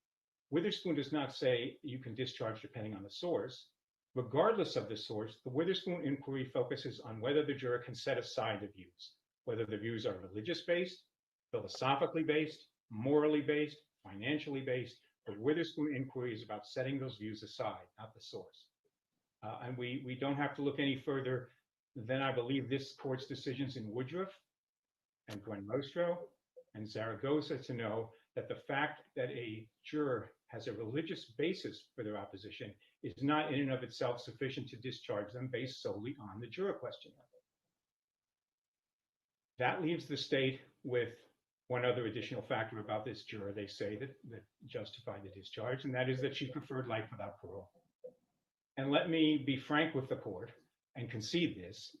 Witherspoon does not say you can discharge depending on the source. Regardless of the source, the Witherspoon inquiry focuses on whether the juror can set aside the views, whether the views are religious-based, philosophically based, morally based, financially based. The Witherspoon inquiry is about setting those views aside, not the source. And we don't have to look any further than I believe this court's decisions in Woodruff and Gwen Mostro and Zaragoza to know that the fact that a juror has a religious basis for their opposition is not in and of itself sufficient to discharge them based solely on the juror questionnaire. That leaves the state with one other additional factor about this juror they say that justified the discharge, and that is that she preferred life without parole. And let me be frank with the court and concede this,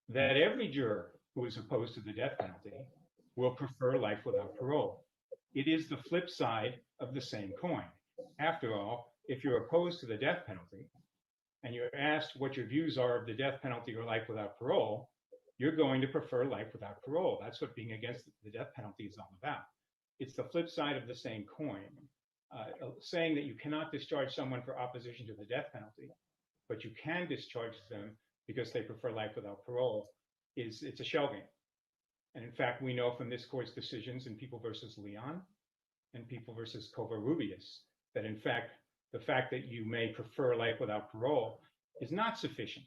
that every juror who is opposed to the death penalty will prefer life without parole. It is the flip side of the same coin. After all, if you're opposed to the death penalty and you're asked what your views are of the death penalty or life without parole, you're going to prefer life without parole. That's what being against the death penalty is all about. It's the flip side of the same coin. Saying that you cannot discharge someone for opposition to the death penalty, but you can discharge them because they prefer life without parole, it's a shell game. And in fact, we know from this court's decisions in People versus Leon and People versus Covarrubias that in fact, the fact that you may prefer life without parole is not sufficient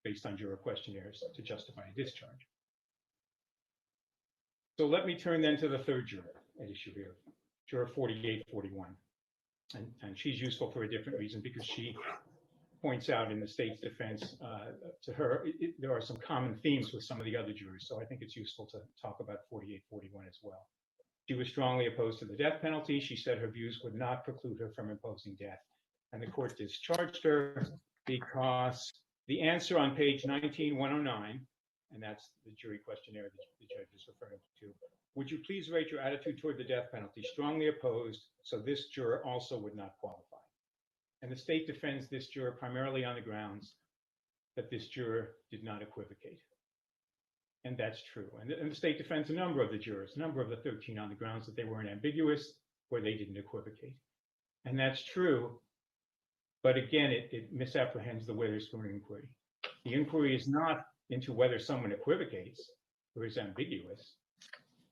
based on juror questionnaires to justify a discharge. So let me turn then to the third juror at issue here, juror 4841. And she's useful for a different reason because she points out in the state's defense to her, there are some common themes with some of the other jurors. So I think it's useful to talk about 4841 as well. She was strongly opposed to the death penalty. She said her views would not preclude her from imposing death. And the court discharged her because the answer on page 19109, and that's the jury questionnaire that the judge is referring to, would you please rate your attitude toward the death penalty? Strongly opposed, so this juror also would not qualify. And the state defends this juror primarily on the grounds that this juror did not equivocate. And that's true. And the state defends a number of the jurors, a number of the 13 on the grounds that they weren't ambiguous or they didn't equivocate. And that's true. But again, it misapprehends the Witherspoon inquiry. The inquiry is not into whether someone equivocates or is ambiguous.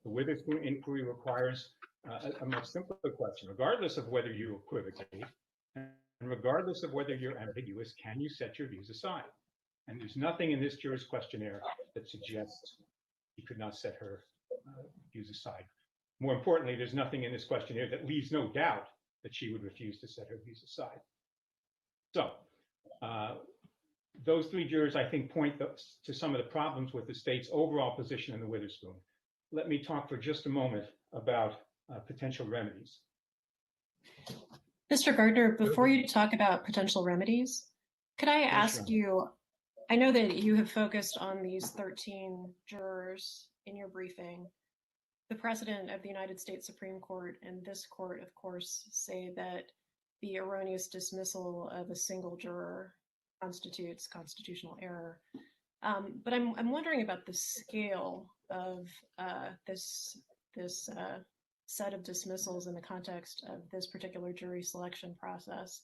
The Witherspoon inquiry requires a much simpler question. Regardless of whether you equivocate, and regardless of whether you're ambiguous, can you set your views aside? And there's nothing in this juror's questionnaire that suggests she could not set her views aside. More importantly, there's nothing in this questionnaire that leaves no doubt that she would refuse to set her views aside. So those three jurors, I think, point to some of the problems with the state's overall position in the Witherspoon. Let me talk for just a moment about potential remedies. Mr. Gardner, before you talk about potential remedies, could I ask you, I know that you have focused on these 13 jurors in your briefing. The President of the United States Supreme Court and this court, of course, say that the erroneous dismissal of a single juror constitutes constitutional error. But I'm wondering about the scale of this set of dismissals in the context of this particular jury selection process.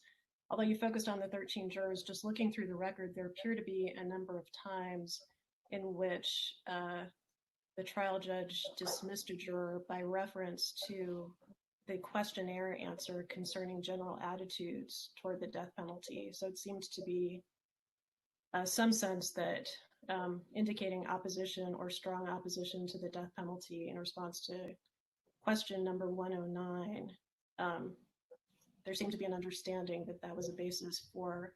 Although you focused on the 13 jurors, just looking through the record, there appear to be a number of times in which the trial judge dismissed a juror by reference to the questionnaire answer concerning general attitudes toward the death penalty. So it seems to be some sense that indicating opposition or strong opposition to the death penalty in response to question number 109, there seemed to be an understanding that that was a basis for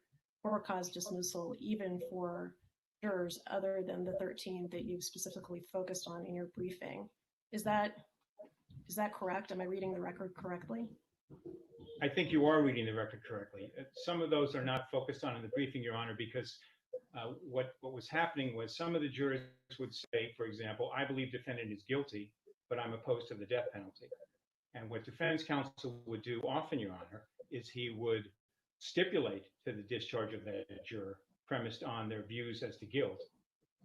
cause dismissal, even for jurors other than the 13 that you've specifically focused on in your briefing. Is that correct? Am I reading the record correctly? I think you are reading the record correctly. Some of those are not focused on in the briefing, Your Honor, because what was happening was some of the jurors would say, for example, I believe defendant is guilty, but I'm opposed to the death penalty. And what defense counsel would do often, Your Honor, is he would stipulate to the discharge of that juror premised on their views as to guilt,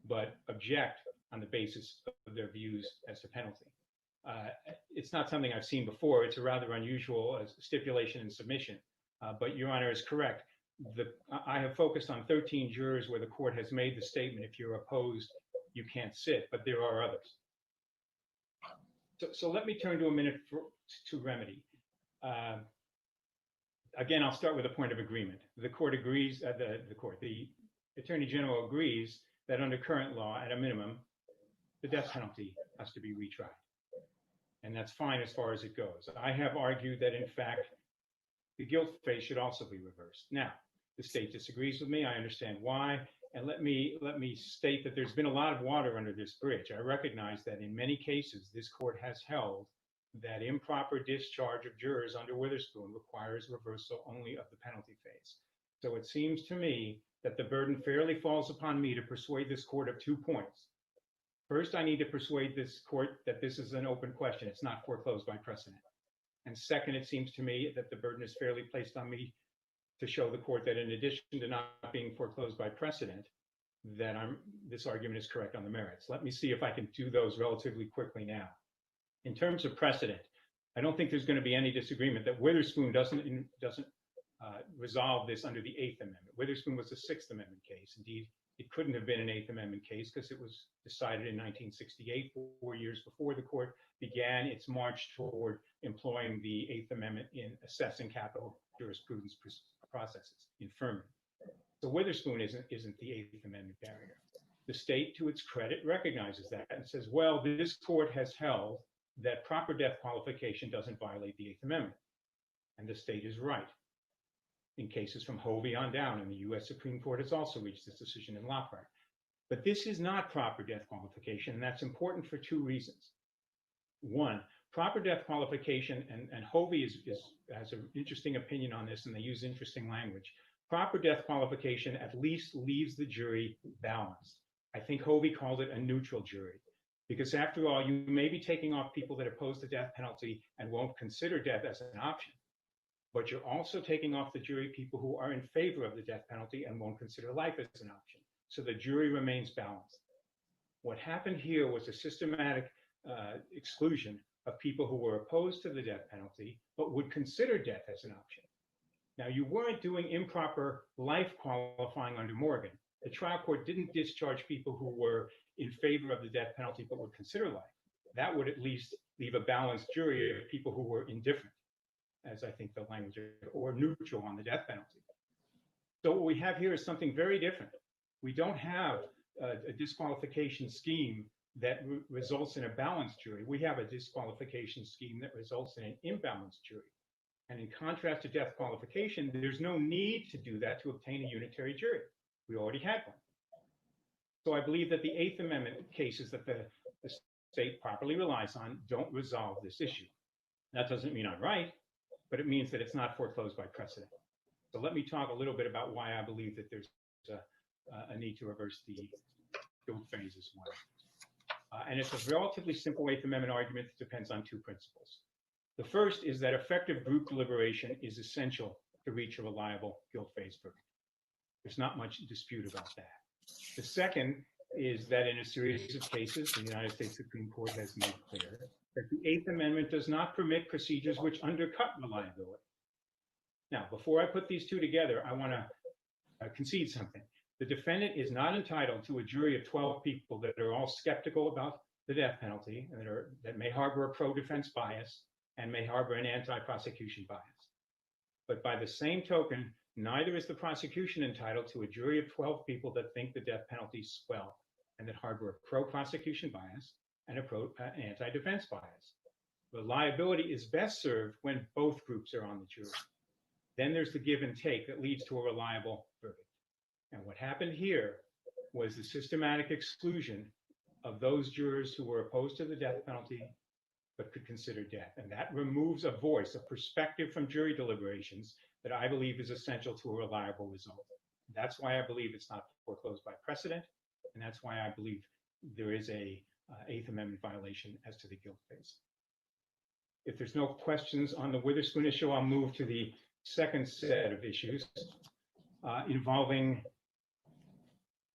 but object on the basis of their views as to penalty. It's not something I've seen before. It's a rather unusual stipulation and submission. But Your Honor is correct. I have focused on 13 jurors where the court has made the statement, if you're opposed, you can't sit, but there are others. So let me turn to a minute to remedy. Again, I'll start with a point of agreement. The court agrees, the Attorney General agrees that under current law, at a minimum, the death penalty has to be retried. And that's fine as far as it goes. I have argued that, in fact, the guilt phase should also be reversed. Now, the state disagrees with me. I understand why. And let me state that there's been a lot of water under this bridge. I recognize that in many cases, this court has held that improper discharge of jurors under Witherspoon requires reversal only of the penalty phase. So it seems to me that the burden fairly falls upon me to persuade this court of 2 points. First, I need to persuade this court that this is an open question. It's not foreclosed by precedent. And second, it seems to me that the burden is fairly placed on me to show the court that in addition to not being foreclosed by precedent, that this argument is correct on the merits. Let me see if I can do those relatively quickly now. In terms of precedent, I don't think there's going to be any disagreement that Witherspoon doesn't resolve this under the Eighth Amendment. Witherspoon was a Sixth Amendment case. Indeed, it couldn't have been an Eighth Amendment case because it was decided in 1968, 4 years before the court began its march toward employing the Eighth Amendment in assessing capital jurisprudence processes, infirmary. So Witherspoon isn't the Eighth Amendment barrier. The state, to its credit, recognizes that and says, well, this court has held that proper death qualification doesn't violate the Eighth Amendment. And the state is right. In cases from Hovey on down, and the U.S. Supreme Court has also reached this decision in Lockhart. But this is not proper death qualification, and that's important for 2 reasons. One, proper death qualification, and Hovey has an interesting opinion on this, and they use interesting language. Proper death qualification at least leaves the jury balanced. I think Hovey called it a neutral jury, because after all, you may be taking off people that oppose the death penalty and won't consider death as an option. But you're also taking off the jury people who are in favor of the death penalty and won't consider life as an option. So the jury remains balanced. What happened here was a systematic exclusion of people who were opposed to the death penalty, but would consider death as an option. Now, you weren't doing improper life qualifying under Morgan. The trial court didn't discharge people who were in favor of the death penalty but would consider life. That would at least leave a balanced jury of people who were indifferent, as I think the language, or neutral on the death penalty. So what we have here is something very different. We don't have a disqualification scheme that results in a balanced jury. We have a disqualification scheme that results in an imbalanced jury. And in contrast to death qualification, there's no need to do that to obtain a unitary jury. We already had one. So I believe that the Eighth Amendment cases that the state properly relies on don't resolve this issue. That doesn't mean I'm right, but it means that it's not foreclosed by precedent. So let me talk a little bit about why I believe that there's a need to reverse the guilt phase as well. And it's a relatively simple Eighth Amendment argument that depends on two principles. The first is that effective group deliberation is essential to reach a reliable guilt phase verdict. There's not much dispute about that. The second is that in a series of cases, the United States Supreme Court has made clear that the Eighth Amendment does not permit procedures which undercut reliability. Now, before I put these two together, I want to concede something. The defendant is not entitled to a jury of 12 people that are all skeptical about the death penalty, and that may harbor a pro-defense bias and may harbor an anti-prosecution bias. But by the same token, neither is the prosecution entitled to a jury of 12 people that think the death penalty is swell and that harbor a pro-prosecution bias and an anti-defense bias. Reliability is best served when both groups are on the jury. Then there's the give and take that leads to a reliable verdict. And what happened here was the systematic exclusion of those jurors who were opposed to the death penalty but could consider death. And that removes a voice, a perspective from jury deliberations that I believe is essential to a reliable result. That's why I believe it's not foreclosed by precedent, and that's why I believe there is a Eighth Amendment violation as to the guilt phase. If there's no questions on the Witherspoon issue, I'll move to the second set of issues involving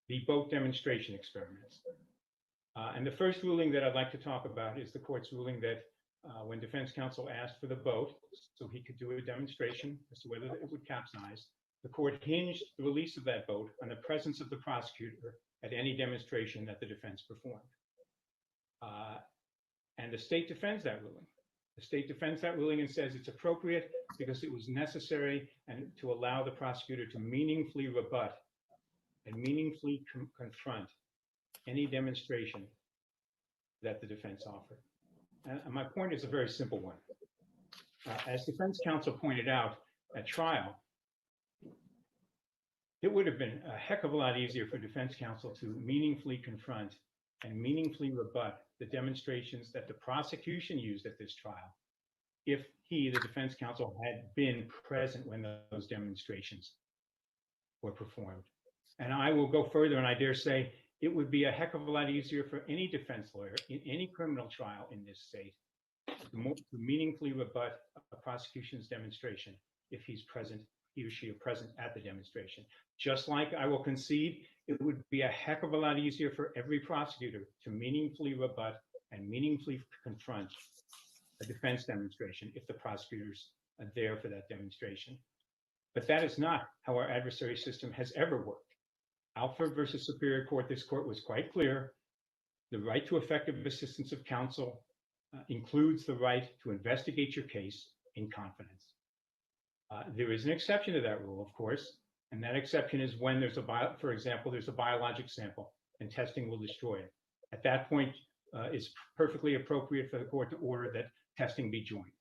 the boat demonstration experiments. And the first ruling that I'd like to talk about is the court's ruling that when defense counsel asked for the boat so he could do a demonstration as to whether it would capsize, the court hinged the release of that boat on the presence of the prosecutor at any demonstration that the defense performed. And the state defends that ruling. The state defends that ruling and says it's appropriate because it was necessary and to allow the prosecutor to meaningfully rebut and meaningfully confront any demonstration that the defense offered. And my point is a very simple one. As defense counsel pointed out at trial, it would have been a heck of a lot easier for defense counsel to meaningfully confront and meaningfully rebut the demonstrations that the prosecution used at this trial if he, the defense counsel, had been present when those demonstrations were performed. And I will go further, and I dare say it would be a heck of a lot easier for any defense lawyer in any criminal trial in this state to meaningfully rebut a prosecution's demonstration if he's present, he or she are present at the demonstration. Just like I will concede, it would be a heck of a lot easier for every prosecutor to meaningfully rebut and meaningfully confront a defense demonstration if the prosecutors are there for that demonstration. But that is not how our adversary system has ever worked. Alford versus Superior Court, this court was quite clear. The right to effective assistance of counsel includes the right to investigate your case in confidence. There is an exception to that rule, of course, and that exception is when there's for example, there's a biologic sample and testing will destroy it. At that point, it's perfectly appropriate for the court to order that testing be joined.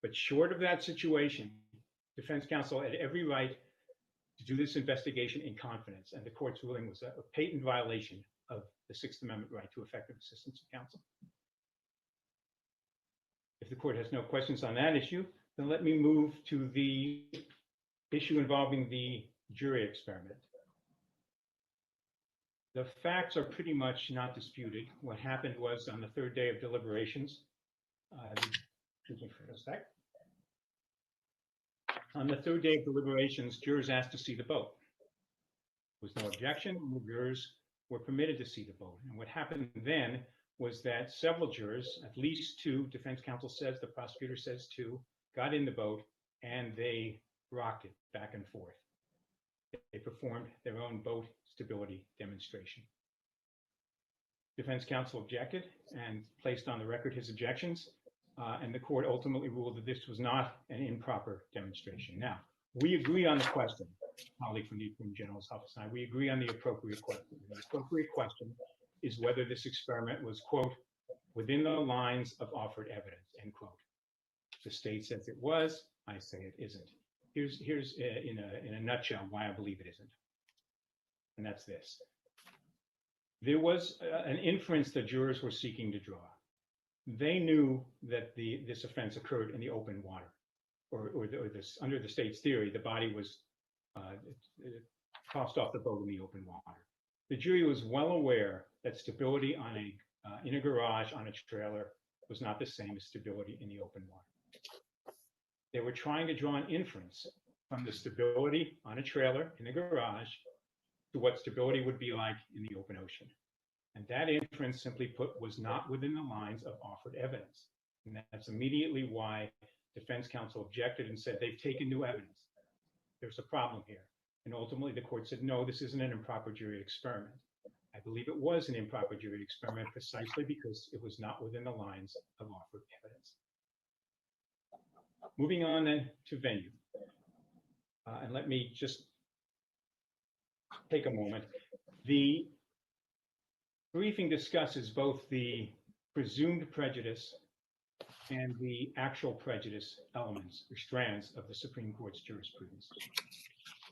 But short of that situation, defense counsel had every right to do this investigation in confidence, and the court's ruling was a patent violation of the Sixth Amendment right to effective assistance of counsel. If the court has no questions on that issue, then let me move to the issue involving the jury experiment. The facts are pretty much not disputed. What happened was on the third day of deliberations, excuse me for a sec. On the third day of deliberations, jurors asked to see the boat. There was no objection, and the jurors were permitted to see the boat. And what happened then was that several jurors, at least two, defense counsel says, the prosecutor says two, got in the boat and they rocked it back and forth. They performed their own boat stability demonstration. Defense counsel objected and placed on the record his objections, and the court ultimately ruled that this was not an improper demonstration. Now, we agree on the question, colleague from the Attorney General's office and I, we agree on the appropriate question. The appropriate question is whether this experiment was, quote, within the lines of offered evidence, end quote. The state says it was, I say it isn't. Here's in a nutshell why I believe it isn't. And that's this. There was an inference that jurors were seeking to draw. They knew that this offense occurred in the open water, or this, under the state's theory, the body was tossed off the boat in the open water. The jury was well aware that stability on in a garage on a trailer was not the same as stability in the open water. They were trying to draw an inference from the stability on a trailer in a garage to what stability would be like in the open ocean. And that inference, simply put, was not within the lines of offered evidence. And that's immediately why defense counsel objected and said, they've taken new evidence. There's a problem here. And ultimately the court said, no, this isn't an improper jury experiment. I believe it was an improper jury experiment precisely because it was not within the lines of offered evidence. Moving on then to venue. And let me just take a moment. The briefing discusses both the presumed prejudice and the actual prejudice elements or strands of the Supreme Court's jurisprudence.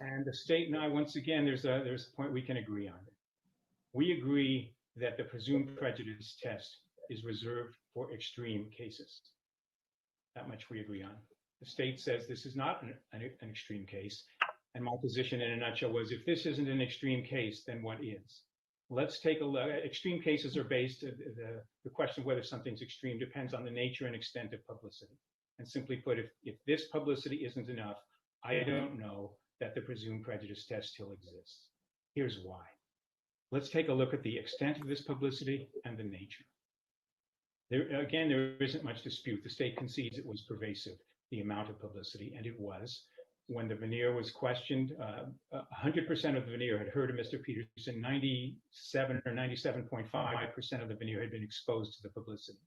And the state and I, once again, there's a point we can agree on. We agree that the presumed prejudice test is reserved for extreme cases. That much we agree on. The state says this is not an extreme case. And my position in a nutshell was, if this isn't an extreme case, then what is? Let's take a look. Extreme cases are based, the question of whether something's extreme depends on the nature and extent of publicity. And simply put, if this publicity isn't enough, I don't know that the presumed prejudice test still exists. Here's why. Let's take a look at the extent of this publicity and the nature. There isn't much dispute. The state concedes it was pervasive, the amount of publicity, and it was. When the veneer was questioned, 100% of the veneer had heard of Mr. Peterson. 97 or 97.5% of the veneer had been exposed to the publicity.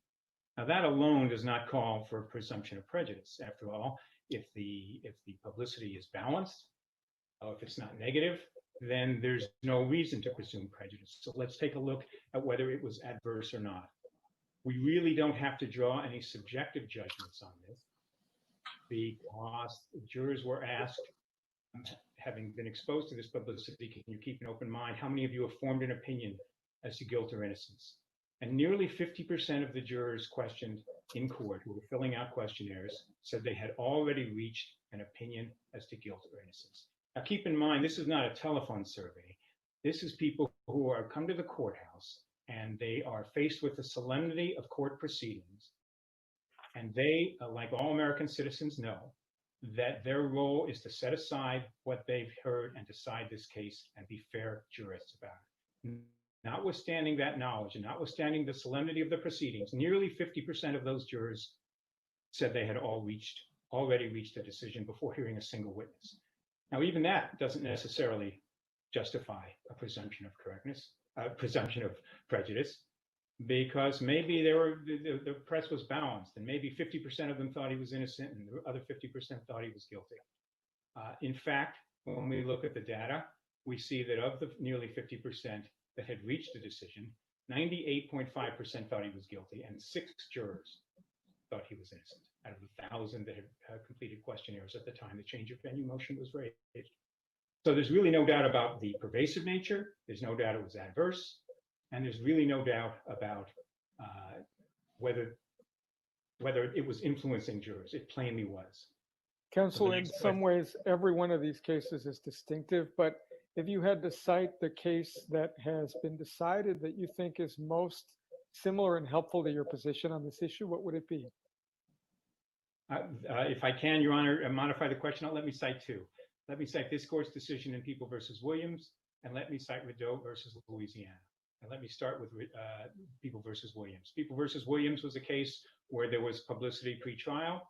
Now that alone does not call for a presumption of prejudice. After all, if the publicity is balanced, or if it's not negative, then there's no reason to presume prejudice. So let's take a look at whether it was adverse or not. We really don't have to draw any subjective judgments on this, because jurors were asked, having been exposed to this publicity, can you keep an open mind? How many of you have formed an opinion as to guilt or innocence? And nearly 50% of the jurors questioned in court, who were filling out questionnaires, said they had already reached an opinion as to guilt or innocence. Now keep in mind, this is not a telephone survey. This is people who are come to the courthouse and they are faced with the solemnity of court proceedings. And they, like all American citizens, know that their role is to set aside what they've heard and decide this case and be fair jurists about it. Notwithstanding that knowledge and notwithstanding the solemnity of the proceedings, nearly 50% of those jurors said they had already reached a decision before hearing a single witness. Now, even that doesn't necessarily justify a presumption of correctness, presumption of prejudice, because maybe the press was balanced and maybe 50% of them thought he was innocent and the other 50% thought he was guilty. In fact, when we look at the data, we see that of the nearly 50% that had reached a decision, 98.5% thought he was guilty and 6 jurors thought he was innocent out of the 1,000 that had completed questionnaires at the time the change of venue motion was raised. So there's really no doubt about the pervasive nature. There's no doubt it was adverse. And there's really no doubt about whether it was influencing jurors. It plainly was. Counsel, in some ways, every one of these cases is distinctive, but if you had to cite the case that has been decided that you think is most similar and helpful to your position on this issue, what would it be? If I can, Your Honor, modify the question, let me cite 2. Let me cite this court's decision in People versus Williams, and let me cite Rebuttal versus Louisiana. And let me start with People versus Williams. People versus Williams was a case where there was publicity pre-trial,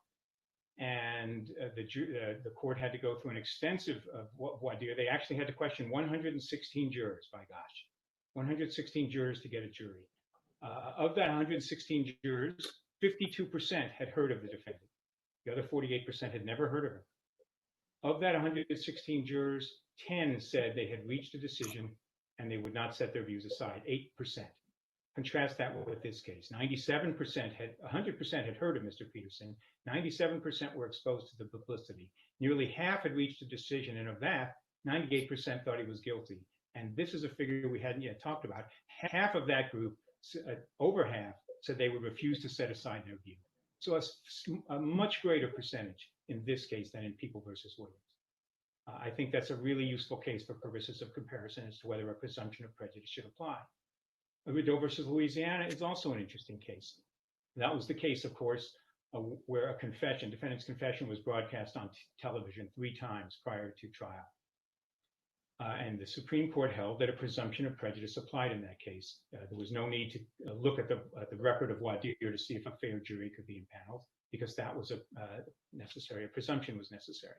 and the court had to go through an extensive voir dire. They actually had to question 116 jurors, by gosh, 116 jurors to get a jury. Of that 116 jurors, 52% had heard of the defendant. The other 48% had never heard of him. Of that 116 jurors, 10 said they had reached a decision and they would not set their views aside, 8%. Contrast that with this case. 100% had heard of Mr. Peterson. 97% were exposed to the publicity. Nearly half had reached a decision, and of that, 98% thought he was guilty. And this is a figure we hadn't yet talked about. Half of that group, over half, said they would refuse to set aside their view. So a much greater percentage in this case than in People versus Williams. I think that's a really useful case for purposes of comparison as to whether a presumption of prejudice should apply. Rebuttal versus Louisiana is also an interesting case. That was the case, of course, where a defendant's confession was broadcast on television 3 times prior to trial. And the Supreme Court held that a presumption of prejudice applied in that case. There was no need to look at the record of voir dire to see if a fair jury could be impaneled, because that was a presumption was necessary.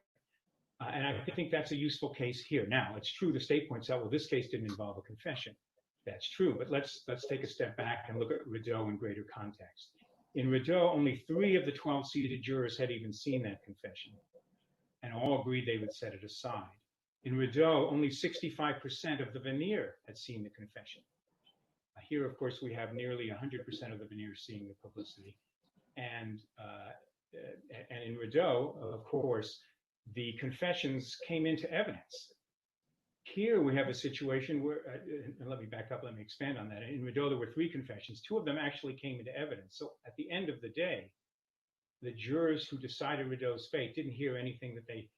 And I think that's a useful case here. Now, it's true the state points out, well, this case didn't involve a confession. That's true, but let's take a step back and look at Rebuttal in greater context. In Rebuttal, only 3 of the 12 seated jurors had even seen that confession, and all agreed they would set it aside. In Rebuttal, only 65% of the veneer had seen the confession. Here, of course, we have nearly 100% of the veneer seeing the publicity. And in Rebuttal, of course, the confessions came into evidence. Here we have a situation where, and let me back up, let me expand on that. In Rebuttal, there were 3 confessions. 2 of them actually came into evidence. So at the end of the day, the jurors who decided Rebuttal's fate didn't hear anything that they,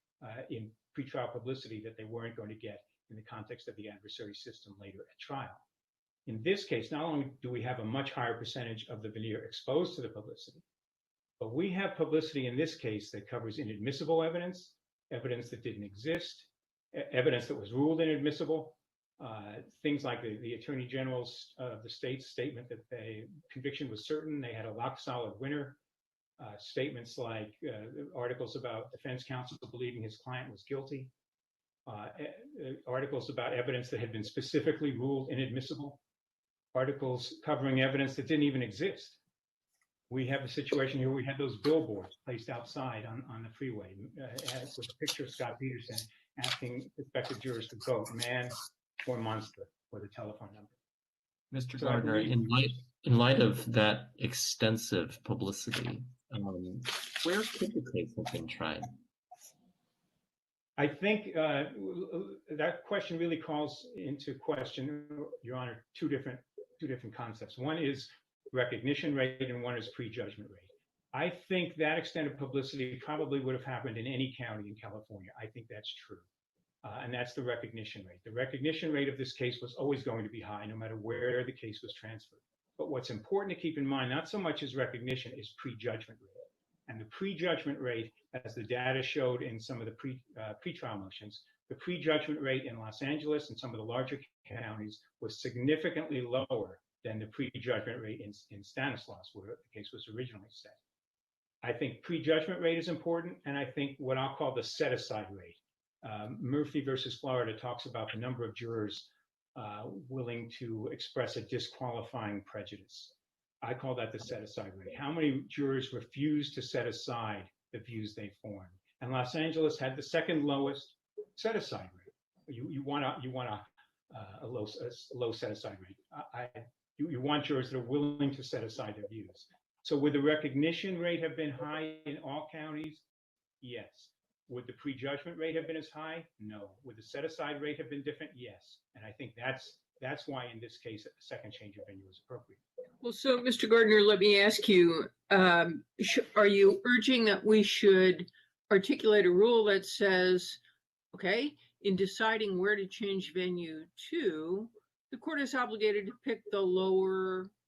in pretrial publicity, that they weren't going to get in the context of the adversary system later at trial. In this case, not only do we have a much higher percentage of the veneer exposed to the publicity, but we have publicity in this case that covers inadmissible evidence, evidence that didn't exist, evidence that was ruled inadmissible, things like the Attorney General's the state's statement that the conviction was certain, they had a rock-solid winner, statements like articles about defense counsel believing his client was guilty, articles about evidence that had been specifically ruled inadmissible, articles covering evidence that didn't even exist. We have a situation here, we had those billboards placed outside on the freeway with a picture of Scott Peterson asking prospective jurors to vote man or monster for the telephone number. Mr. Gardner, in light of that extensive publicity, where could the case have been tried? I think that question really calls into question, Your Honor, two different concepts. One is recognition rate and one is prejudgment rate. I think that extent of publicity probably would have happened in any county in California. I think that's true. And that's the recognition rate. The recognition rate of this case was always going to be high, no matter where the case was transferred. But what's important to keep in mind, not so much as recognition, is prejudgment rate. And the prejudgment rate, as the data showed in some of the pretrial motions, the prejudgment rate in Los Angeles and some of the larger counties was significantly lower than the prejudgment rate in Stanislaus, where the case was originally set. I think prejudgment rate is important, and I think what I'll call the set-aside rate. Murphy versus Florida talks about the number of jurors willing to express a disqualifying prejudice. I call that the set-aside rate. How many jurors refuse to set aside the views they formed? And Los Angeles had the second lowest set-aside rate. You want a low set-aside rate. You want jurors that are willing to set aside their views. So would the recognition rate have been high in all counties? Yes. Would the prejudgment rate have been as high? No. Would the set-aside rate have been different? Yes. And I think that's why in this case, a second change of venue is appropriate. Well, so Mr. Gardner, let me ask you, are you urging that we should articulate a rule that says, okay, in deciding where to change venue to, the court is obligated to pick the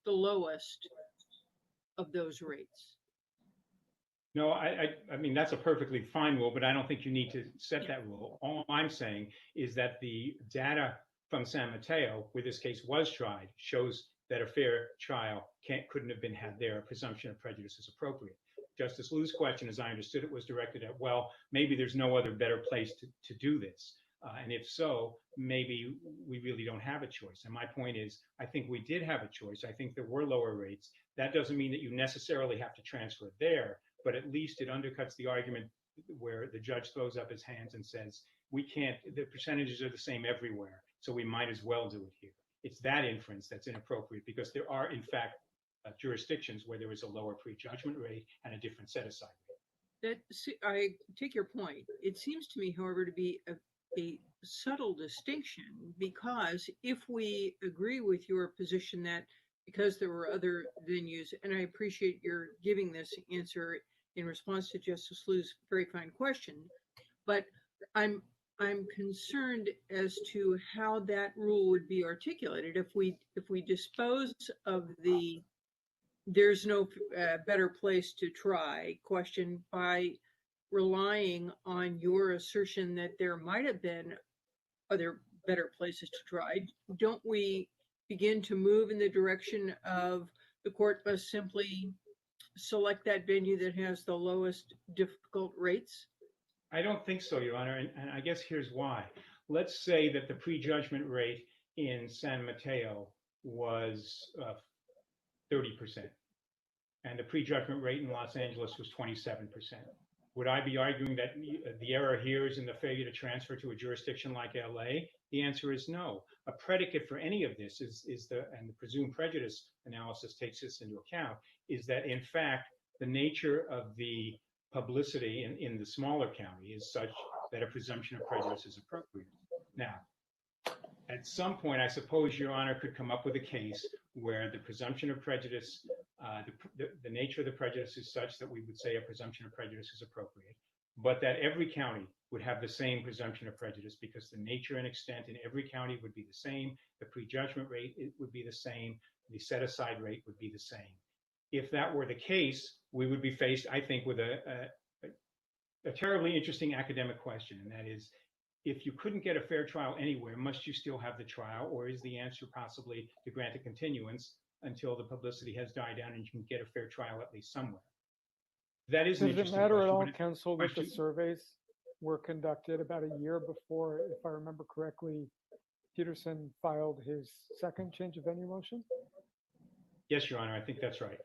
lowest of those rates? No, I mean, that's a perfectly fine rule, but I don't think you need to set that rule. All I'm saying is that the data from San Mateo, where this case was tried, shows that a fair trial couldn't have been had there. A presumption of prejudice is appropriate. Justice Liu's question, as I understood it, was directed at, well, maybe there's no other better place to do this. And if so, maybe we really don't have a choice. And my point is, I think we did have a choice. I think there were lower rates. That doesn't mean that you necessarily have to transfer it there, but at least it undercuts the argument where the judge throws up his hands and says, we can't, the percentages are the same everywhere, so we might as well do it here. It's that inference that's inappropriate, because there are, in fact, jurisdictions where there is a lower prejudgment rate and a different set-aside rate. I take your point. It seems to me, however, to be a subtle distinction, because if we agree with your position that because there were other venues, and I appreciate your giving this answer in response to Justice Liu's very fine question, but I'm concerned as to how that rule would be articulated if we dispose of the there's no better place to try question by relying on your assertion that there might have been other better places to try. Don't we begin to move in the direction of the court must simply select that venue that has the lowest difficult rates? I don't think so, Your Honor, and I guess here's why. Let's say that the prejudgment rate in San Mateo was 30%, and the prejudgment rate in Los Angeles was 27%. Would I be arguing that the error here is in the failure to transfer to a jurisdiction like LA? The answer is no. A predicate for any of this is and the presumed prejudice analysis takes this into account, is that in fact, the nature of the publicity in the smaller county is such that a presumption of prejudice is appropriate. Now, at some point, I suppose Your Honor could come up with a case where the presumption of prejudice, the nature of the prejudice is such that we would say a presumption of prejudice is appropriate, but that every county would have the same presumption of prejudice because the nature and extent in every county would be the same, the prejudgment rate would be the same, the set-aside rate would be the same. If that were the case, we would be faced, I think, with a terribly interesting academic question, and that is, if you couldn't get a fair trial anywhere, must you still have the trial, or is the answer possibly to grant a continuance until the publicity has died down and you can get a fair trial at least somewhere? That is an Does it interesting matter at all, question, but counsel, that the surveys were conducted about a year before, if I remember correctly, Peterson filed his second change of venue motion? yes, Your Honor, I think that's right.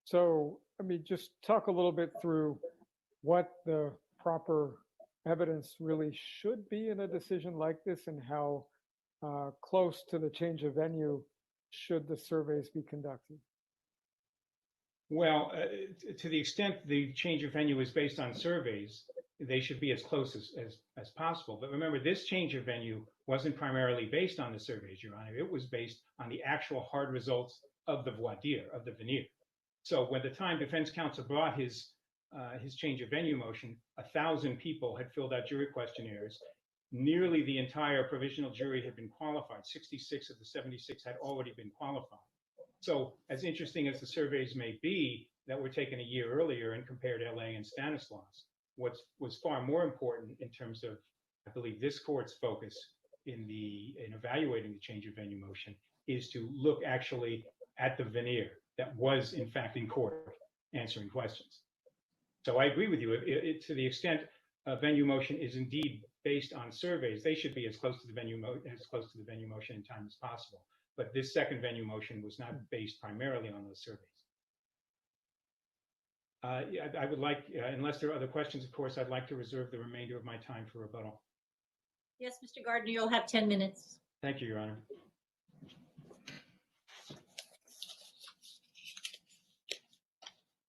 So, I mean, just talk a little bit through what the proper evidence really should be in a decision like this, and how close to the change of venue should the surveys be conducted? Well, to the extent the change of venue is based on surveys, they should be as close as possible. But remember, this change of venue wasn't primarily based on the surveys, Your Honor. It was based on the actual hard results of the voir dire, of the veneer. So when the time defense counsel brought his change of venue motion, 1,000 people had filled out jury questionnaires. Nearly the entire provisional jury had been qualified. 66 of the 76 had already been qualified. So as interesting as the surveys may be that were taken a year earlier and compared to LA and Stanislaus, what was far more important in terms of, I believe, this court's focus in evaluating the change of venue motion is to look actually at the veneer that was in fact in court answering questions. So I agree with you. To the extent a venue motion is indeed based on surveys, they should be as close to the venue motion in time as possible. But this second venue motion was not based primarily on those surveys. I would like, unless there are other questions, of course, I'd like to reserve the remainder of my time for rebuttal. Yes, Mr. Gardner, you'll have 10 minutes. Thank you, Your Honor.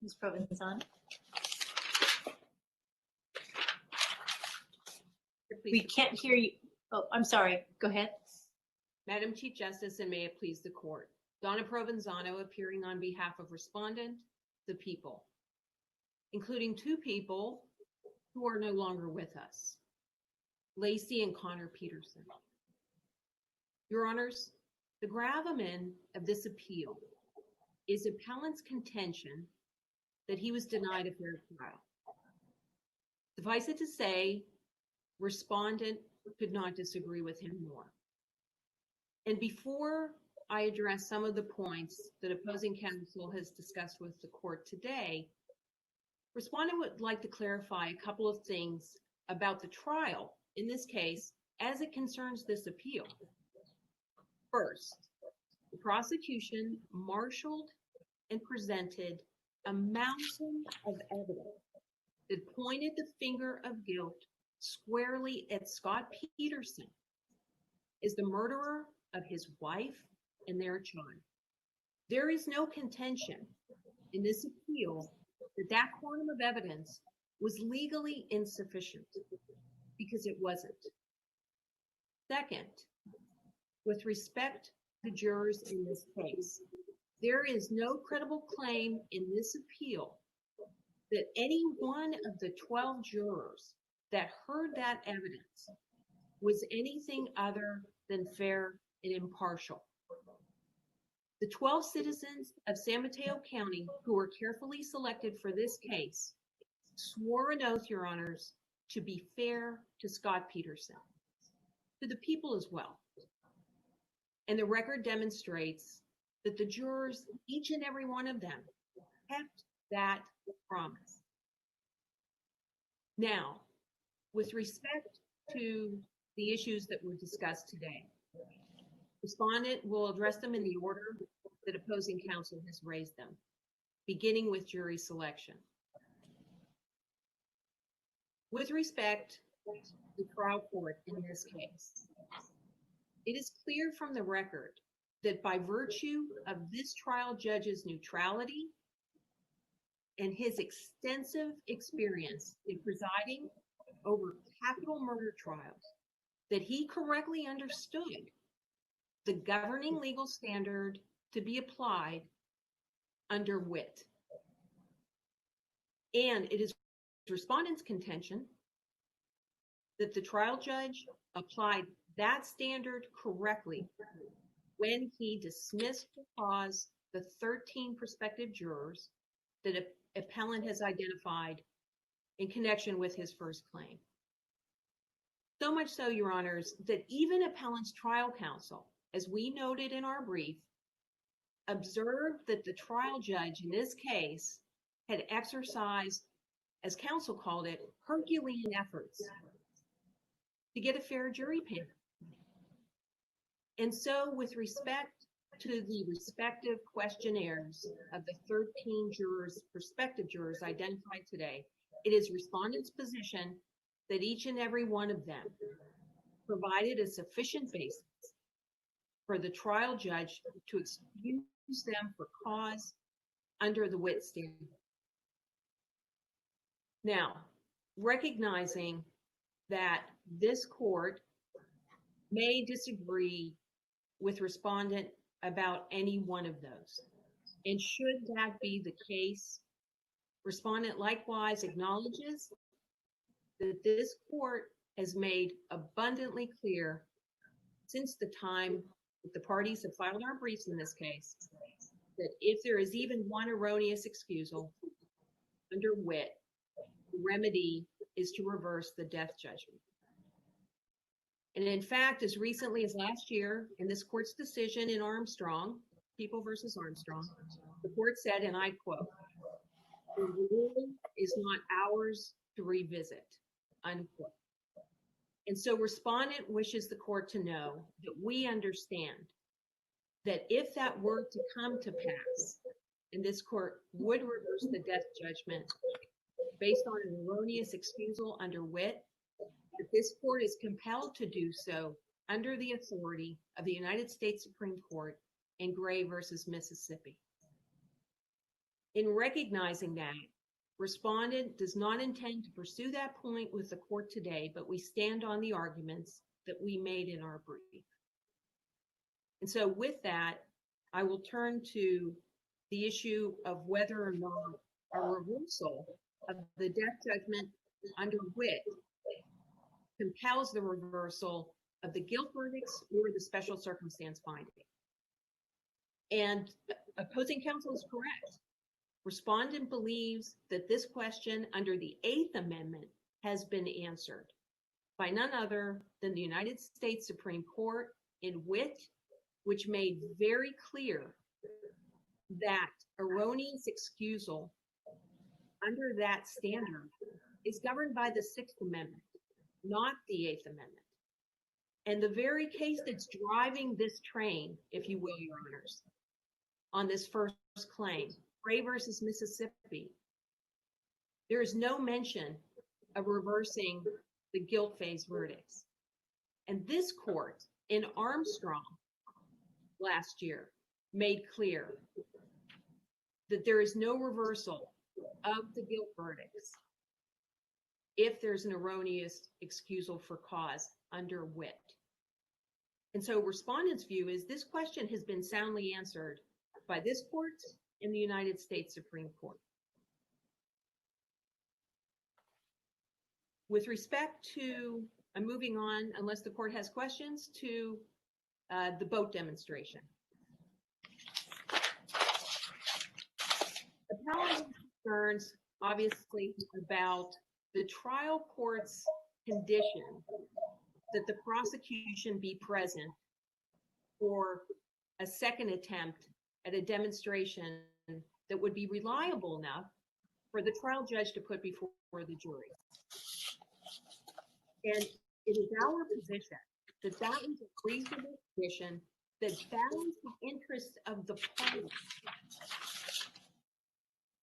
Ms. Provenzano. We can't hear you. Oh, I'm sorry. Go ahead. Madam Chief Justice, and may it please the court. Donna Provenzano appearing on behalf of respondent, the people, including two people who are no longer with us, Lacey and Connor Peterson. Your Honors, the gravamen of this appeal is appellant's contention that he was denied a fair trial. Suffice it to say, respondent could not disagree with him more. And before I address some of the points that opposing counsel has discussed with the court today, respondent would like to clarify a couple of things about the trial, in this case, as it concerns this appeal. First, the prosecution marshaled and presented a mountain of evidence that pointed the finger of guilt squarely at Scott Peterson as the murderer of his wife and their child. There is no contention in this appeal that that quantum of evidence was legally insufficient, because it wasn't. Second, with respect to jurors in this case, there is no credible claim in this appeal that any one of the 12 jurors that heard that evidence was anything other than fair and impartial. The 12 citizens of San Mateo County who were carefully selected for this case swore an oath, Your Honors, to be fair to Scott Peterson, to the people as well. And the record demonstrates that the jurors, each and every one of them, kept that promise. Now, with respect to the issues that were discussed today, respondent will address them in the order that opposing counsel has raised them, beginning with jury selection. With respect to the trial court in this case, it is clear from the record that by virtue of this trial judge's neutrality and his extensive experience in presiding over capital murder trials, that he correctly understood the governing legal standard to be applied under wit. And it is respondent's contention that the trial judge applied that standard correctly when he dismissed for cause the 13 prospective jurors that appellant has identified in connection with his first claim. So much so, Your Honors, that even appellant's trial counsel, as we noted in our brief, observed that the trial judge in this case had exercised, as counsel called it, Herculean efforts to get a fair jury panel. And so, with respect to the respective questionnaires of the 13 jurors, prospective jurors identified today, it is respondent's position that each and every one of them provided a sufficient basis for the trial judge to excuse them for cause under the wit standard. Now, recognizing that this court may disagree with respondent about any one of those, and should that be the case, respondent likewise acknowledges that this court has made abundantly clear since the time that the parties have filed our briefs in this case, that if there is even one erroneous excusal under wit, the remedy is to reverse the death judgment. And in fact, as recently as last year, in this court's decision in Armstrong, People versus Armstrong, the court said, and I quote, "The rule is not ours to revisit," unquote. And so respondent wishes the court to know that we understand that if that were to come to pass, and this court would reverse the death judgment based on an erroneous excusal under wit, that this court is compelled to do so under the authority of the United States Supreme Court in Gray versus Mississippi. In recognizing that, respondent does not intend to pursue that point with the court today, but we stand on the arguments that we made in our brief. And so with that, I will turn to the issue of whether or not a reversal of the death judgment under wit compels the reversal of the guilt verdicts or the special circumstance finding. And opposing counsel is correct. Respondent believes that this question under the 8th Amendment has been answered by none other than the United States Supreme Court in Witt which made very clear that erroneous excusal under that standard is governed by the Sixth Amendment, not the Eighth Amendment. And the very case that's driving this train, if you will, Your Honors, on this first claim, Gray versus Mississippi, there is no mention of reversing the guilt phase verdicts. And this court in Armstrong last year made clear that there is no reversal of the guilt verdicts if there's an erroneous excusal for cause under wit. And so respondents' view is this question has been soundly answered by this court and the United States Supreme Court. With respect to, I'm moving on, unless the court has questions, to the boat demonstration. Appellant concerns, obviously, about the trial court's condition that the prosecution be present for a second attempt at a demonstration that would be reliable enough for the trial judge to put before the jury. And it is our position that that was a reasonable condition that balanced the interests of the parties.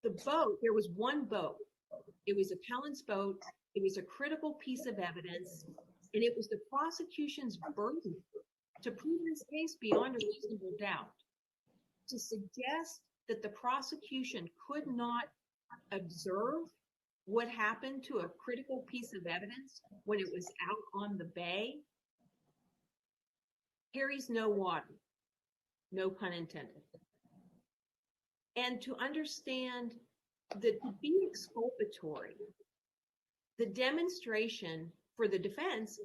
The boat, there was one boat. It was appellant's boat. It was a critical piece of evidence, and it was the prosecution's burden to prove this case beyond a reasonable doubt. To suggest that the prosecution could not observe what happened to a critical piece of evidence when it was out on the bay carries no water, no pun intended. And to understand that to be exculpatory, the demonstration for the defense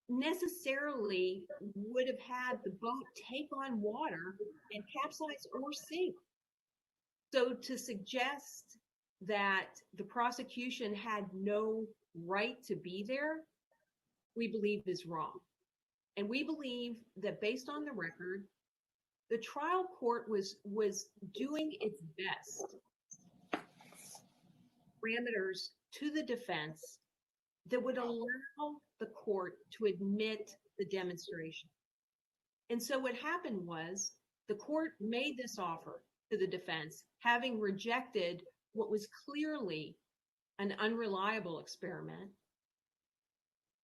necessarily would have had the boat take on water and capsize or sink. So to suggest that the prosecution had no right to be there, we believe is wrong. And we believe that based on the record, the trial court was doing its best parameters to the defense that would allow the court to admit the demonstration. And so what happened was the court made this offer to the defense, having rejected what was clearly an unreliable experiment.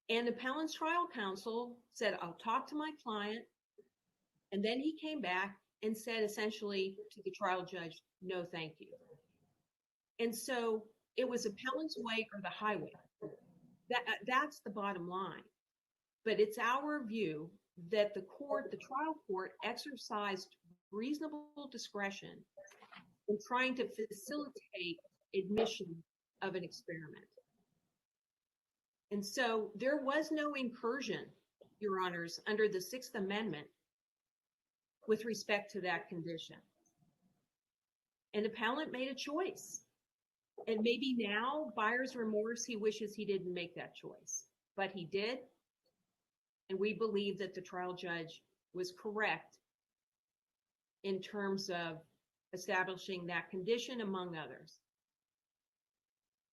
And appellant's trial counsel said, I'll talk to my client. And then he came back and said essentially to the trial judge, no, thank you. And so it was appellant's way or the highway. That's the bottom line. But it's our view that the trial court exercised reasonable discretion in trying to facilitate admission of an experiment. And so there was no incursion, Your Honors, under the Sixth Amendment with respect to that condition. An appellant made a choice. And maybe now, buyer's remorse, he wishes he didn't make that choice. But he did. And we believe that the trial judge was correct in terms of establishing that condition, among others.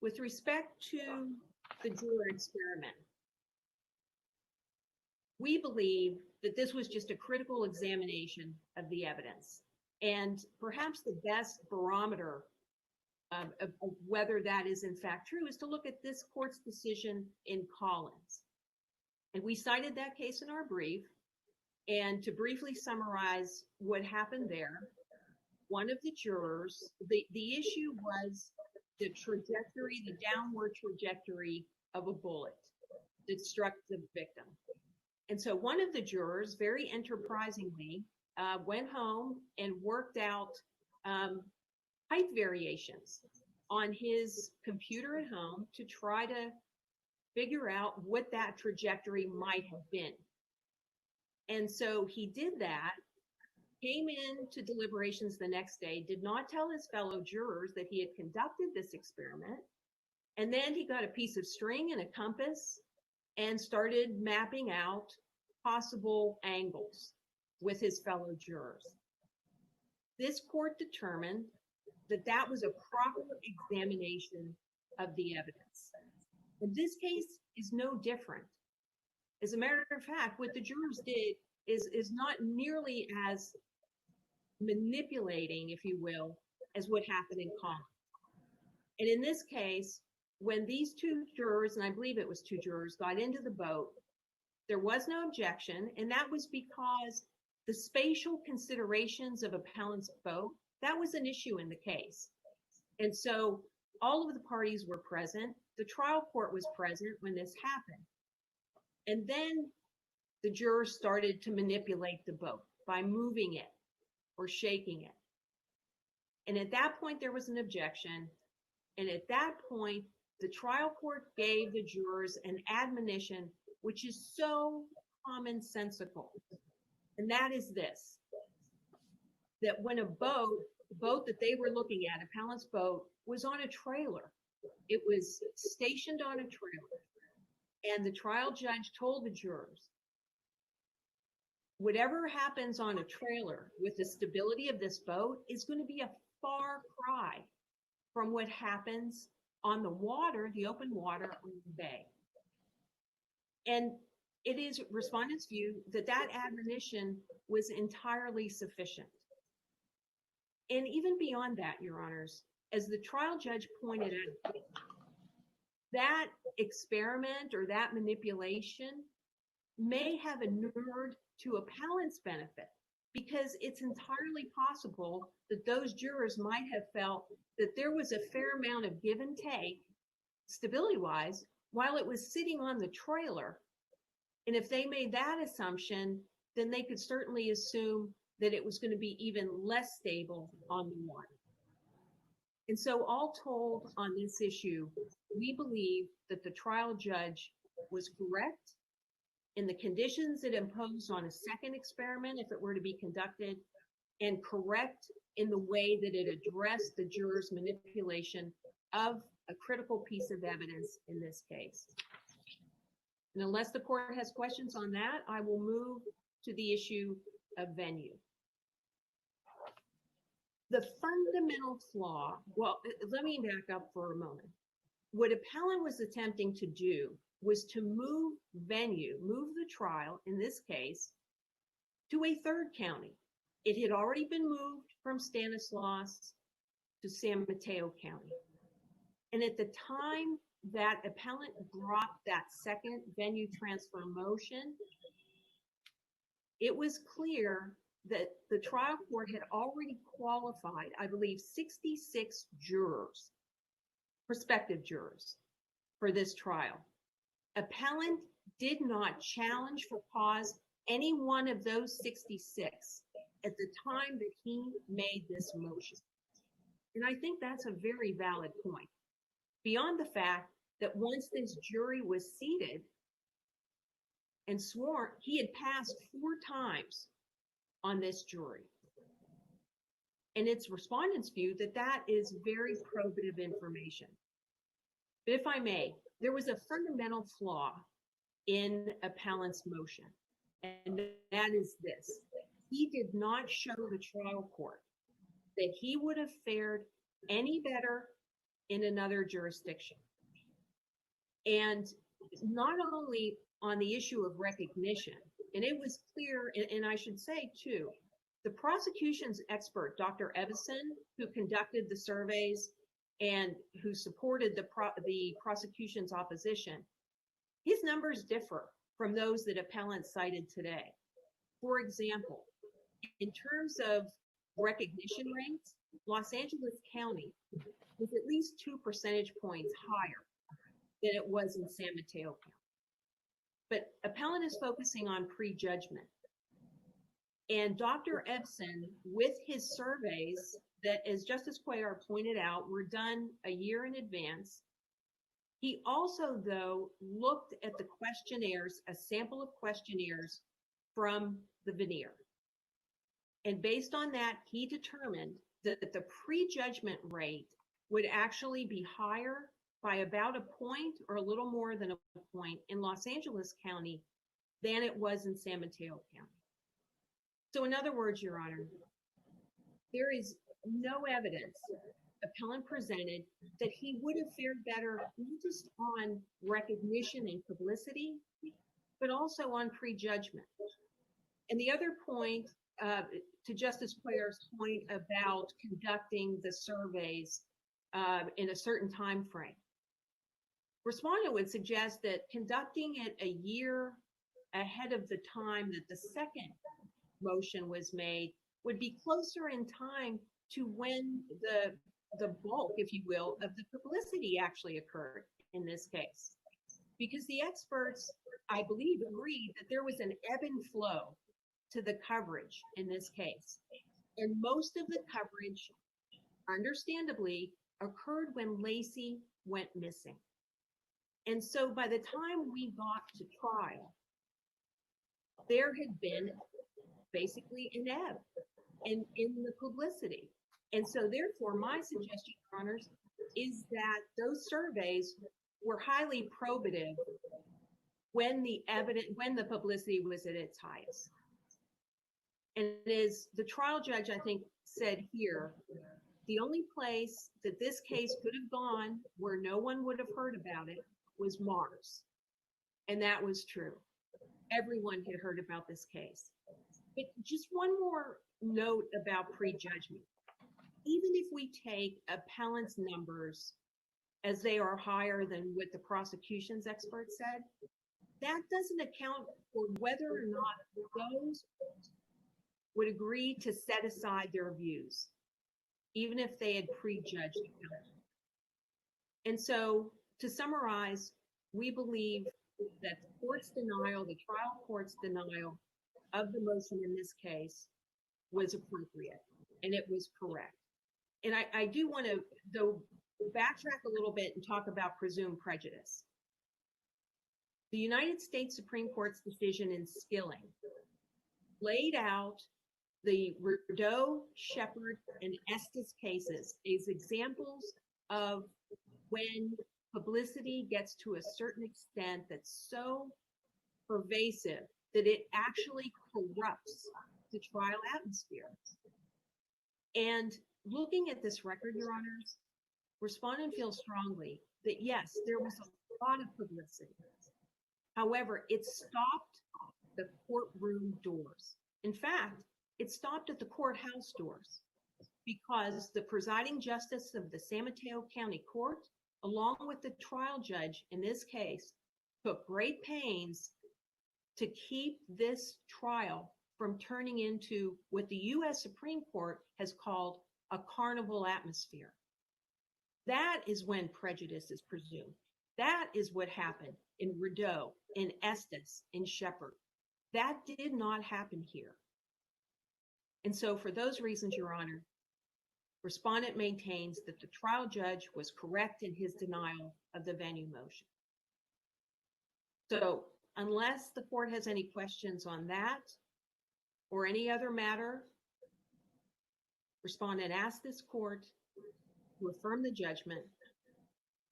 With respect to the juror experiment, we believe that this was just a critical examination of the evidence. And perhaps the best barometer of whether that is in fact true is to look at this court's decision in Collins. And we cited that case in our brief. And to briefly summarize what happened there, one of the jurors, the issue was the trajectory, the downward trajectory of a bullet that struck the victim. And so one of the jurors, very enterprisingly, went home and worked out height variations on his computer at home to try to figure out what that trajectory might have been. And so he did that, came into deliberations the next day, did not tell his fellow jurors that he had conducted this experiment. And then he got a piece of string and a compass and started mapping out possible angles with his fellow jurors. This court determined that that was a proper examination of the evidence. And this case is no different. As a matter of fact, what the jurors did is not nearly as manipulating, if you will, as what happened in Collins. And in this case, when these two jurors, and I believe it was two jurors, got into the boat, there was no objection, and that was because the spatial considerations of appellant's boat, that was an issue in the case. And so all of the parties were present. The trial court was present when this happened. And then the jurors started to manipulate the boat by moving it or shaking it. And at that point, there was an objection. And at that point, the trial court gave the jurors an admonition, which is so commonsensical. And that is this, that when a boat that they were looking at, appellant's boat, was on a trailer, it was stationed on a trailer. And the trial judge told the jurors, whatever happens on a trailer with the stability of this boat is going to be a far cry from what happens on the water, the open water on the bay. And it is respondents' view that that admonition was entirely sufficient. And even beyond that, Your Honors, as the trial judge pointed out, that experiment or that manipulation may have inured to appellant's benefit, because it's entirely possible that those jurors might have felt that there was a fair amount of give and take, stability-wise, while it was sitting on the trailer. And if they made that assumption, then they could certainly assume that it was going to be even less stable on the water. And so all told on this issue, we believe that the trial judge was correct in the conditions it imposed on a second experiment if it were to be conducted, and correct in the way that it addressed the jurors' manipulation of a critical piece of evidence in this case. And unless the court has questions on that, I will move to the issue of venue. The fundamental flaw, well, let me back up for a moment. What appellant was attempting to do was to move venue, move the trial, in this case, to a third county. It had already been moved from Stanislaus to San Mateo County. And at the time that appellant brought that second venue transfer motion, it was clear that the trial court had already qualified, I believe, 66 jurors, prospective jurors, for this trial. Appellant did not challenge for cause any one of those 66 at the time that he made this motion. And I think that's a very valid point. Beyond the fact that once this jury was seated and sworn, he had passed 4 times on this jury. And it's respondents' view that that is very probative information. But if I may, there was a fundamental flaw in appellant's motion, and that is this. He did not show the trial court that he would have fared any better in another jurisdiction. And not only on the issue of recognition, and it was clear, and I should say too, the prosecution's expert, Dr. Evison, who conducted the surveys and who supported the prosecution's opposition, his numbers differ from those that appellant cited today. For example, in terms of recognition rates, Los Angeles County was at least 2 percentage points higher than it was in San Mateo County. But appellant is focusing on prejudgment. And Dr. Evson, with his surveys that, as Justice Cuellar pointed out, were done a year in advance, he also, though, looked at the questionnaires, a sample of questionnaires from the veneer. And based on that, he determined that the prejudgment rate would actually be higher by about a point or a little more than a point in Los Angeles County than it was in San Mateo County. So in other words, Your Honor, there is no evidence appellant presented that he would have fared better not just on recognition and publicity, but also on prejudgment. And the other point, to Justice Clare's point about conducting the surveys in a certain time frame, respondent would suggest that conducting it a year ahead of the time that the second motion was made would be closer in time to when the bulk, if you will, of the publicity actually occurred in this case. Because the experts, I believe, agreed that there was an ebb and flow to the coverage in this case. And most of the coverage, understandably, occurred when Lacey went missing. And so by the time we got to trial, there had been basically an ebb in the publicity. And so therefore, my suggestion, Your Honors, is that those surveys were highly probative when the publicity was at its highest. And as the trial judge, I think, said here, the only place that this case could have gone where no one would have heard about it was Mars. And that was true. Everyone had heard about this case. But just one more note about prejudgment. Even if we take appellant's numbers as they are higher than what the prosecution's expert said, that doesn't account for whether or not those would agree to set aside their views, even if they had prejudged appellant. And so, to summarize, we believe that the court's denial, the trial court's denial of the motion in this case was appropriate, and it was correct. And I do want to, though, backtrack a little bit and talk about presumed prejudice. The United States Supreme Court's decision in Skilling laid out the Rebuttal, Shepard, and Estes cases as examples of when publicity gets to a certain extent that's so pervasive that it actually corrupts the trial atmosphere. And looking at this record, Your Honors, respondent feels strongly that yes, there was a lot of publicity. However, it stopped the courtroom doors. In fact, it stopped at the courthouse doors because the presiding justice of the San Mateo County Court, along with the trial judge in this case, took great pains to keep this trial from turning into what the U.S. Supreme Court has called a carnival atmosphere. That is when prejudice is presumed. That is what happened in Rebuttal, in Estes, in Shepard. That did not happen here. And so for those reasons, Your Honor, respondent maintains that the trial judge was correct in his denial of the venue motion. So unless the court has any questions on that or any other matter, respondent asks this court to affirm the judgment,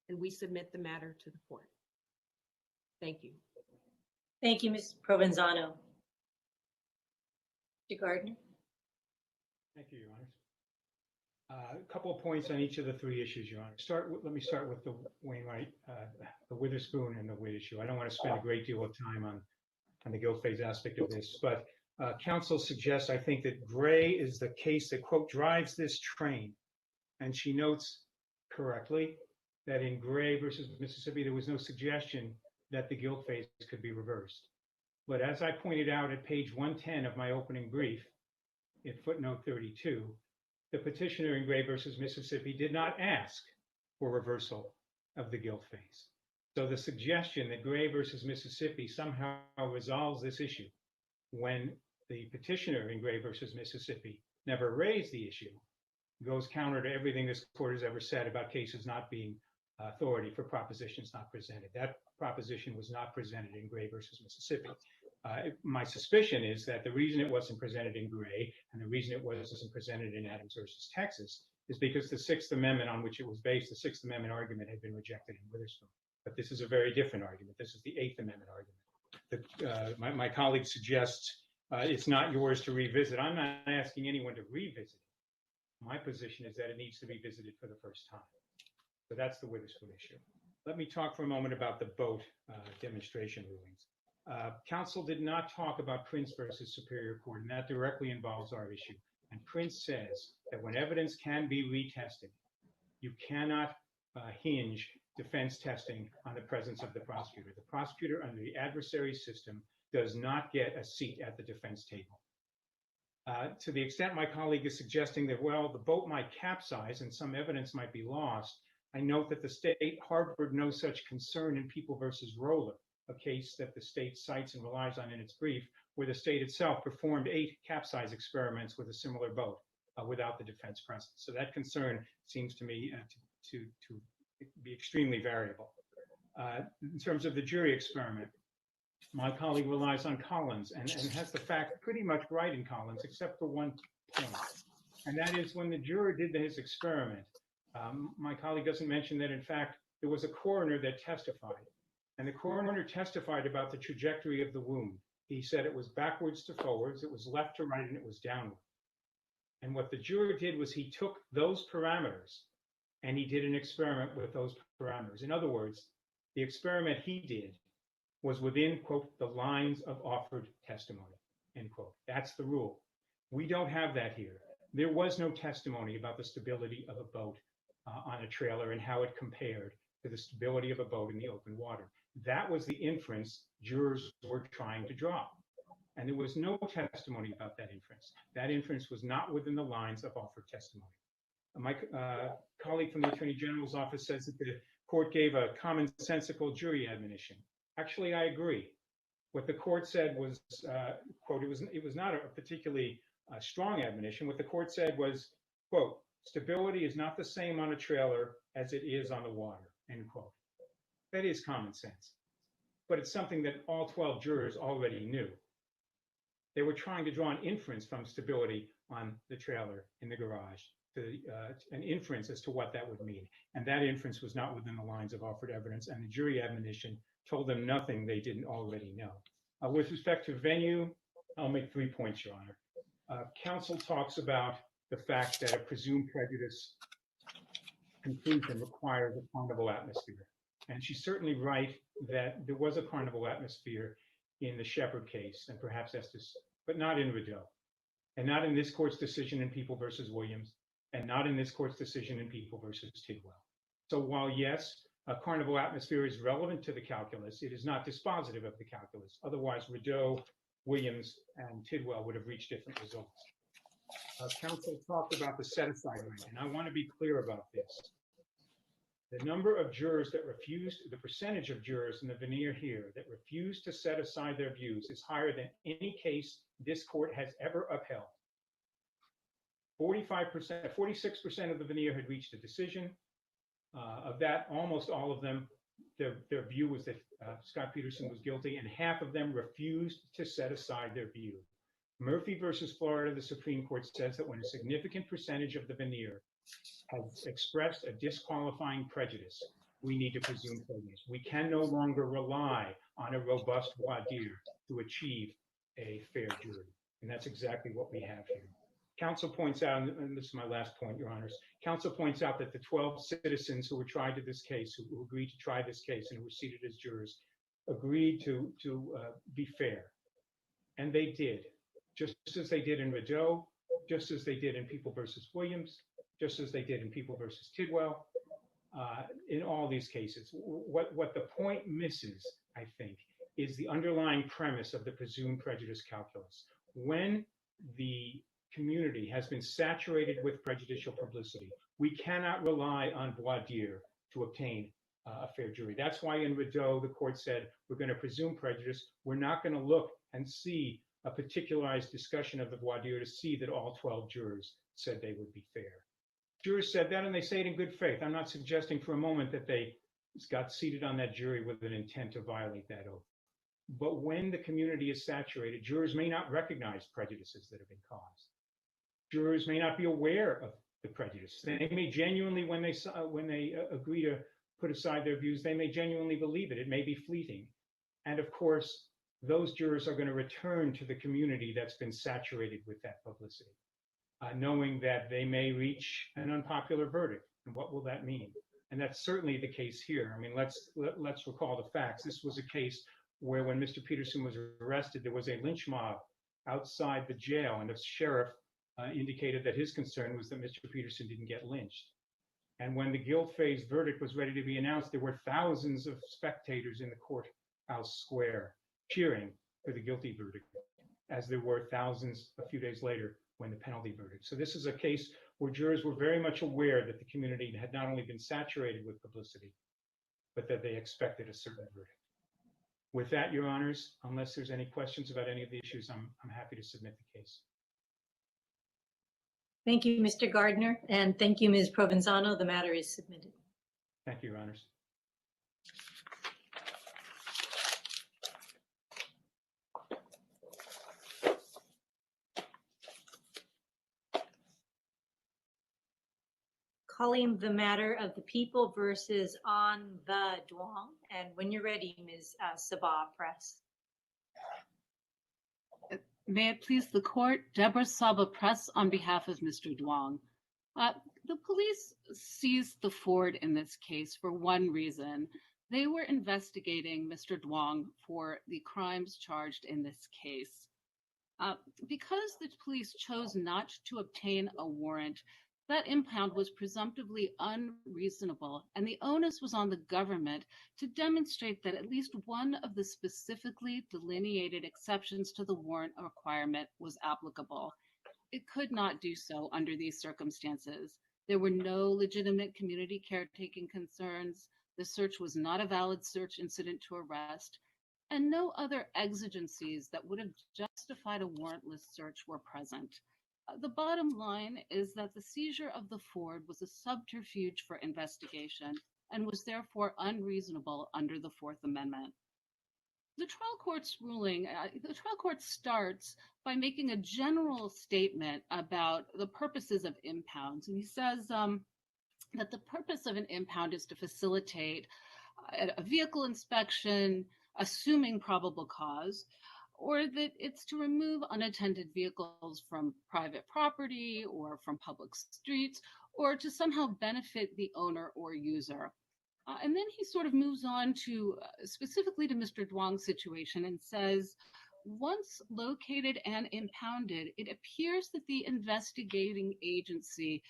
and we submit the matter to the court. Thank you. Thank you, Ms. Provenzano. Mr. Gardner. Thank you, Your Honors. A couple of points on each of the three issues, Your Honor. Let me start with the Wainwright, the Witherspoon and the Witt issue. I don't want to spend a great deal of time on the guilt phase aspect of this, but counsel suggests, I think, that Gray is the case that, quote, drives this train. And she notes correctly that in Gray versus Mississippi, there was no suggestion that the guilt phase could be reversed. But as I pointed out at page 110 of my opening brief, in footnote 32, the petitioner in Gray versus Mississippi did not ask for reversal of the guilt phase. So the suggestion that Gray versus Mississippi somehow resolves this issue when the petitioner in Gray versus Mississippi never raised the issue goes counter to everything this court has ever said about cases not being authority for propositions not presented. That proposition was not presented in Gray versus Mississippi. My suspicion is that the reason it wasn't presented in Gray and the reason it wasn't presented in Adams versus Texas is because the Sixth Amendment on which it was based, the Sixth Amendment argument, had been rejected in Witherspoon. But this is a very different argument. This is the Eighth Amendment argument. My colleague suggests It's not yours to revisit. I'm not asking anyone to revisit it. My position is that it needs to be visited for the first time. So that's the Witherspoon issue. Let me talk for a moment about the boat demonstration rulings. Counsel did not talk about Prince versus Superior Court, and that directly involves our issue. And Prince says that when evidence can be retested, you cannot hinge defense testing on the presence of the prosecutor. The prosecutor under the adversary system does not get a seat at the defense table. To the extent my colleague is suggesting that, well, the boat might capsize and some evidence might be lost, I note that the state harbored no such concern in People versus Roller, a case that the state cites and relies on in its brief, where the state itself performed 8 capsize experiments with a similar boat without the defense present. So that concern seems to me to be extremely variable. In terms of the jury experiment, my colleague relies on Collins and has the fact pretty much right in Collins, except for one point. And that is when the juror did his experiment, my colleague doesn't mention that, in fact, there was a coroner that testified. And the coroner testified about the trajectory of the wound. He said it was backwards to forwards, it was left to right, and it was downward. And what the juror did was he took those parameters and he did an experiment with those parameters. In other words, the experiment he did was within, quote, the lines of offered testimony, end quote. That's the rule. We don't have that here. There was no testimony about the stability of a boat on a trailer and how it compared to the stability of a boat in the open water. That was the inference jurors were trying to draw. And there was no testimony about that inference. That inference was not within the lines of offered testimony. My colleague from the Attorney General's office says that the court gave a commonsensical jury admonition. Actually, I agree. What the court said was, quote, it was not a particularly strong admonition. What the court said was, quote, stability is not the same on a trailer as it is on the water, end quote. That is common sense, but it's something that all 12 jurors already knew. They were trying to draw an inference from stability on the trailer in the garage, to an inference as to what that would mean. And that inference was not within the lines of offered evidence, and the jury admonition told them nothing they didn't already know. With respect to venue, I'll make 3 points, Your Honor. Counsel talks about the fact that a presumed prejudice conclusion requires a carnival atmosphere. And she's certainly right that there was a carnival atmosphere in the Shepard case, and perhaps Estes, but not in Rebuttal, and not in this court's decision in People versus Williams, and not in this court's decision in People versus Tidwell. So while, yes, a carnival atmosphere is relevant to the calculus, it is not dispositive of the calculus. Otherwise, Rideau, Williams, and Tidwell would have reached different results. Counsel talked about the set-aside rate, and I want to be clear about this. The number of jurors that refused, the percentage of jurors in the veneer here that refused to set aside their views is higher than any case this court has ever upheld. 45%, 46% of the veneer had reached a decision. Of that, almost all of them, their view was that Scott Peterson was guilty, and half of them refused to set aside their view. Murphy versus Florida, the Supreme Court says that when a significant percentage of the veneer has expressed a disqualifying prejudice, we need to presume prejudice. We can no longer rely on a robust voir dire to achieve a fair jury. And that's exactly what we have here. Counsel points out, and this is my last point, Your Honors, counsel points out that the 12 citizens who were tried to this case, who agreed to try this case and who were seated as jurors, agreed to be fair. And they did, just as they did in Rideau, just as they did in People versus Williams, just as they did in People versus Tidwell, in all these cases. What the point misses, I think, is the underlying premise of the presumed prejudice calculus. When the community has been saturated with prejudicial publicity, we cannot rely on voir dire to obtain a fair jury. That's why in Rideau, the court said, we're going to presume prejudice. We're not going to look and see a particularized discussion of the voir dire to see that all 12 jurors said they would be fair. Jurors said that, and they say it in good faith. I'm not suggesting for a moment that they got seated on that jury with an intent to violate that oath. But when the community is saturated, jurors may not recognize prejudices that have been caused. Jurors may not be aware of the prejudice. They may genuinely, when they agree to put aside their views, they may genuinely believe it. It may be fleeting. And of course, those jurors are going to return to the community that's been saturated with that publicity, knowing that they may reach an unpopular verdict. And what will that mean? And that's certainly the case here. I mean, let's recall the facts. This was a case where when Mr. Peterson was arrested, there was a lynch mob outside the jail, and the sheriff indicated that his concern was that Mr. Peterson didn't get lynched. And when the guilt phase verdict was ready to be announced, there were thousands of spectators in the courthouse square cheering for the guilty verdict, as there were thousands a few days later when the penalty verdict. So this is a case where jurors were very much aware that the community had not only been saturated with publicity, but that they expected a certain verdict. With that, Your Honors, unless there's any questions about any of the issues, I'm happy to submit the case. Thank you, Mr. Gardner, and thank you, Ms. Provenzano. The matter is submitted. Thank you, Your Honors. Calling the matter of the people versus on the Duong. And when you're ready, Ms. Sabah Press. May it please the court, Deborah Saba Press on behalf of Mr. Duong. The police seized the Ford in this case for one reason. They were investigating Mr. Duong for the crimes charged in this case. Because the police chose not to obtain a warrant, that impound was presumptively unreasonable, and the onus was on the government to demonstrate that at least one of the specifically delineated exceptions to the warrant requirement was applicable. It could not do so under these circumstances. There were no legitimate community caretaking concerns. The search was not a valid search incident to arrest, and no other exigencies that would have justified a warrantless search were present. The bottom line is that the seizure of the Ford was a subterfuge for investigation and was therefore unreasonable under the Fourth Amendment. The trial court's ruling, the trial court starts by making a general statement about the purposes of impounds. And he says that the purpose of an impound is to facilitate a vehicle inspection, assuming probable cause, or that it's to remove unattended vehicles from private property or from public streets, or to somehow benefit the owner or user. And then he sort of moves on to specifically to Mr. Duong's situation and says, once located and impounded, it appears that the investigating agency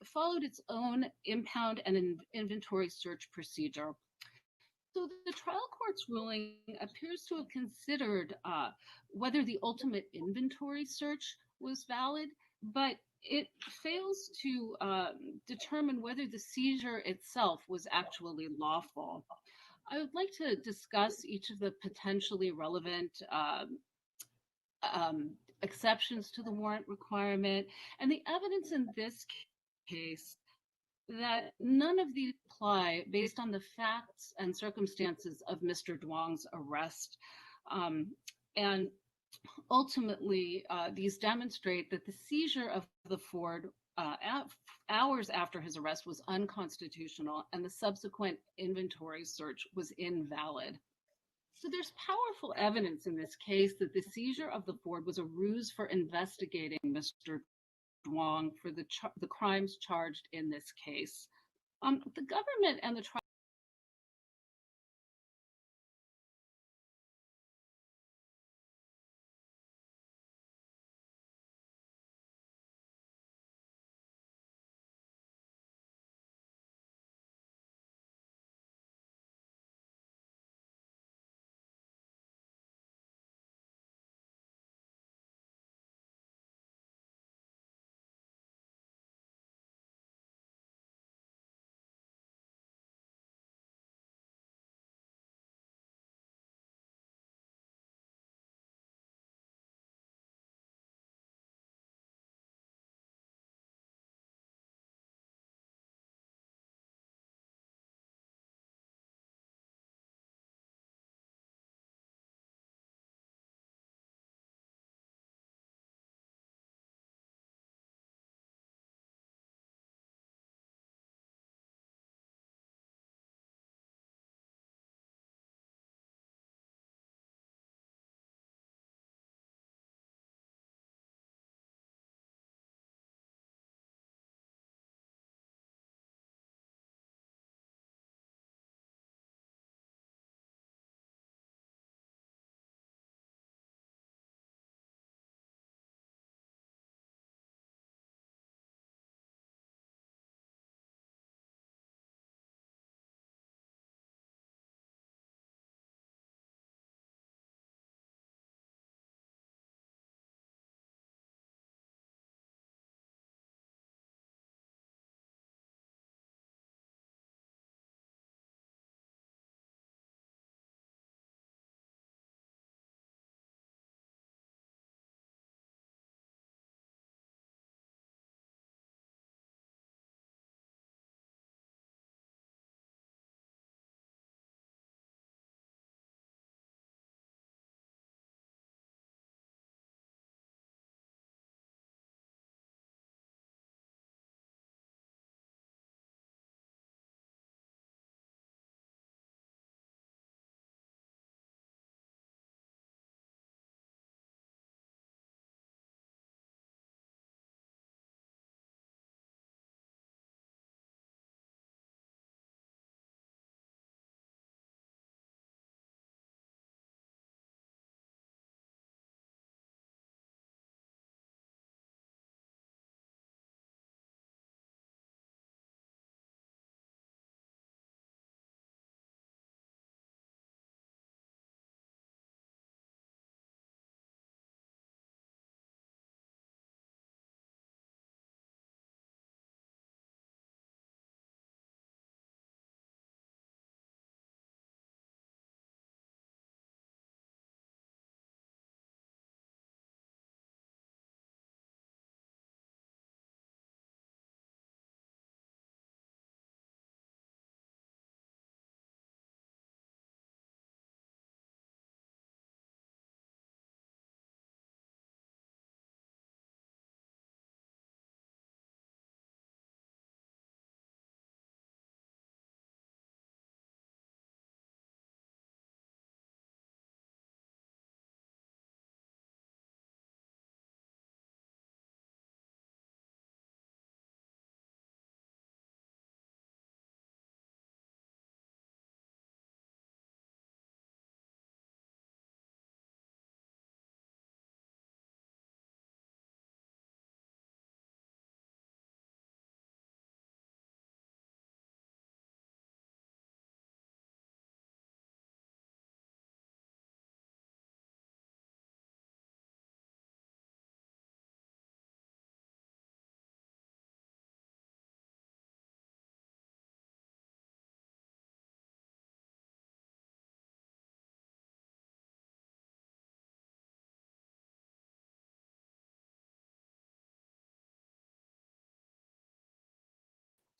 followed its own impound and inventory search procedure. So the trial court's ruling appears to have considered whether the ultimate inventory search was valid, but it fails to determine whether the seizure itself was actually lawful. I would like to discuss each of the potentially relevant exceptions to the warrant requirement, and the evidence in this case that none of these apply based on the facts and circumstances of Mr. Duong's arrest. And ultimately, these demonstrate that the seizure of the Ford hours after his arrest was unconstitutional and the subsequent inventory search was invalid. So there's powerful evidence in this case that the seizure of the Ford was a ruse for investigating Mr. Duong for the crimes charged in this case. The government and the trial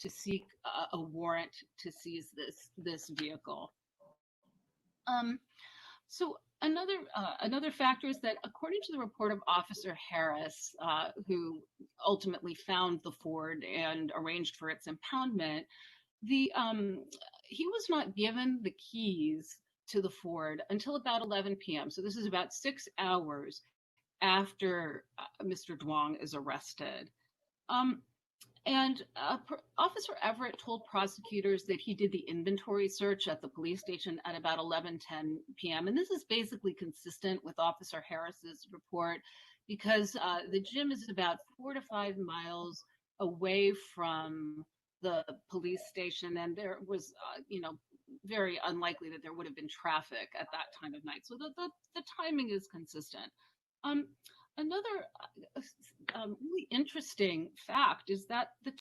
to seek a warrant to seize this vehicle. So another factor is that according to the report of Officer Harris, who ultimately found the Ford and arranged for its impoundment, he was not given the keys to the Ford until about 11 p.m. So this is about 6 hours after Mr. Duong is arrested. Officer Everett told prosecutors that he did the inventory search at the police station at about 11:10 p.m. And this is basically consistent with Officer Harris's report because the gym is about 4 to 5 miles away from the police station, and there was, very unlikely that there would have been traffic at that time of night. So the timing is consistent. Another really interesting fact is that the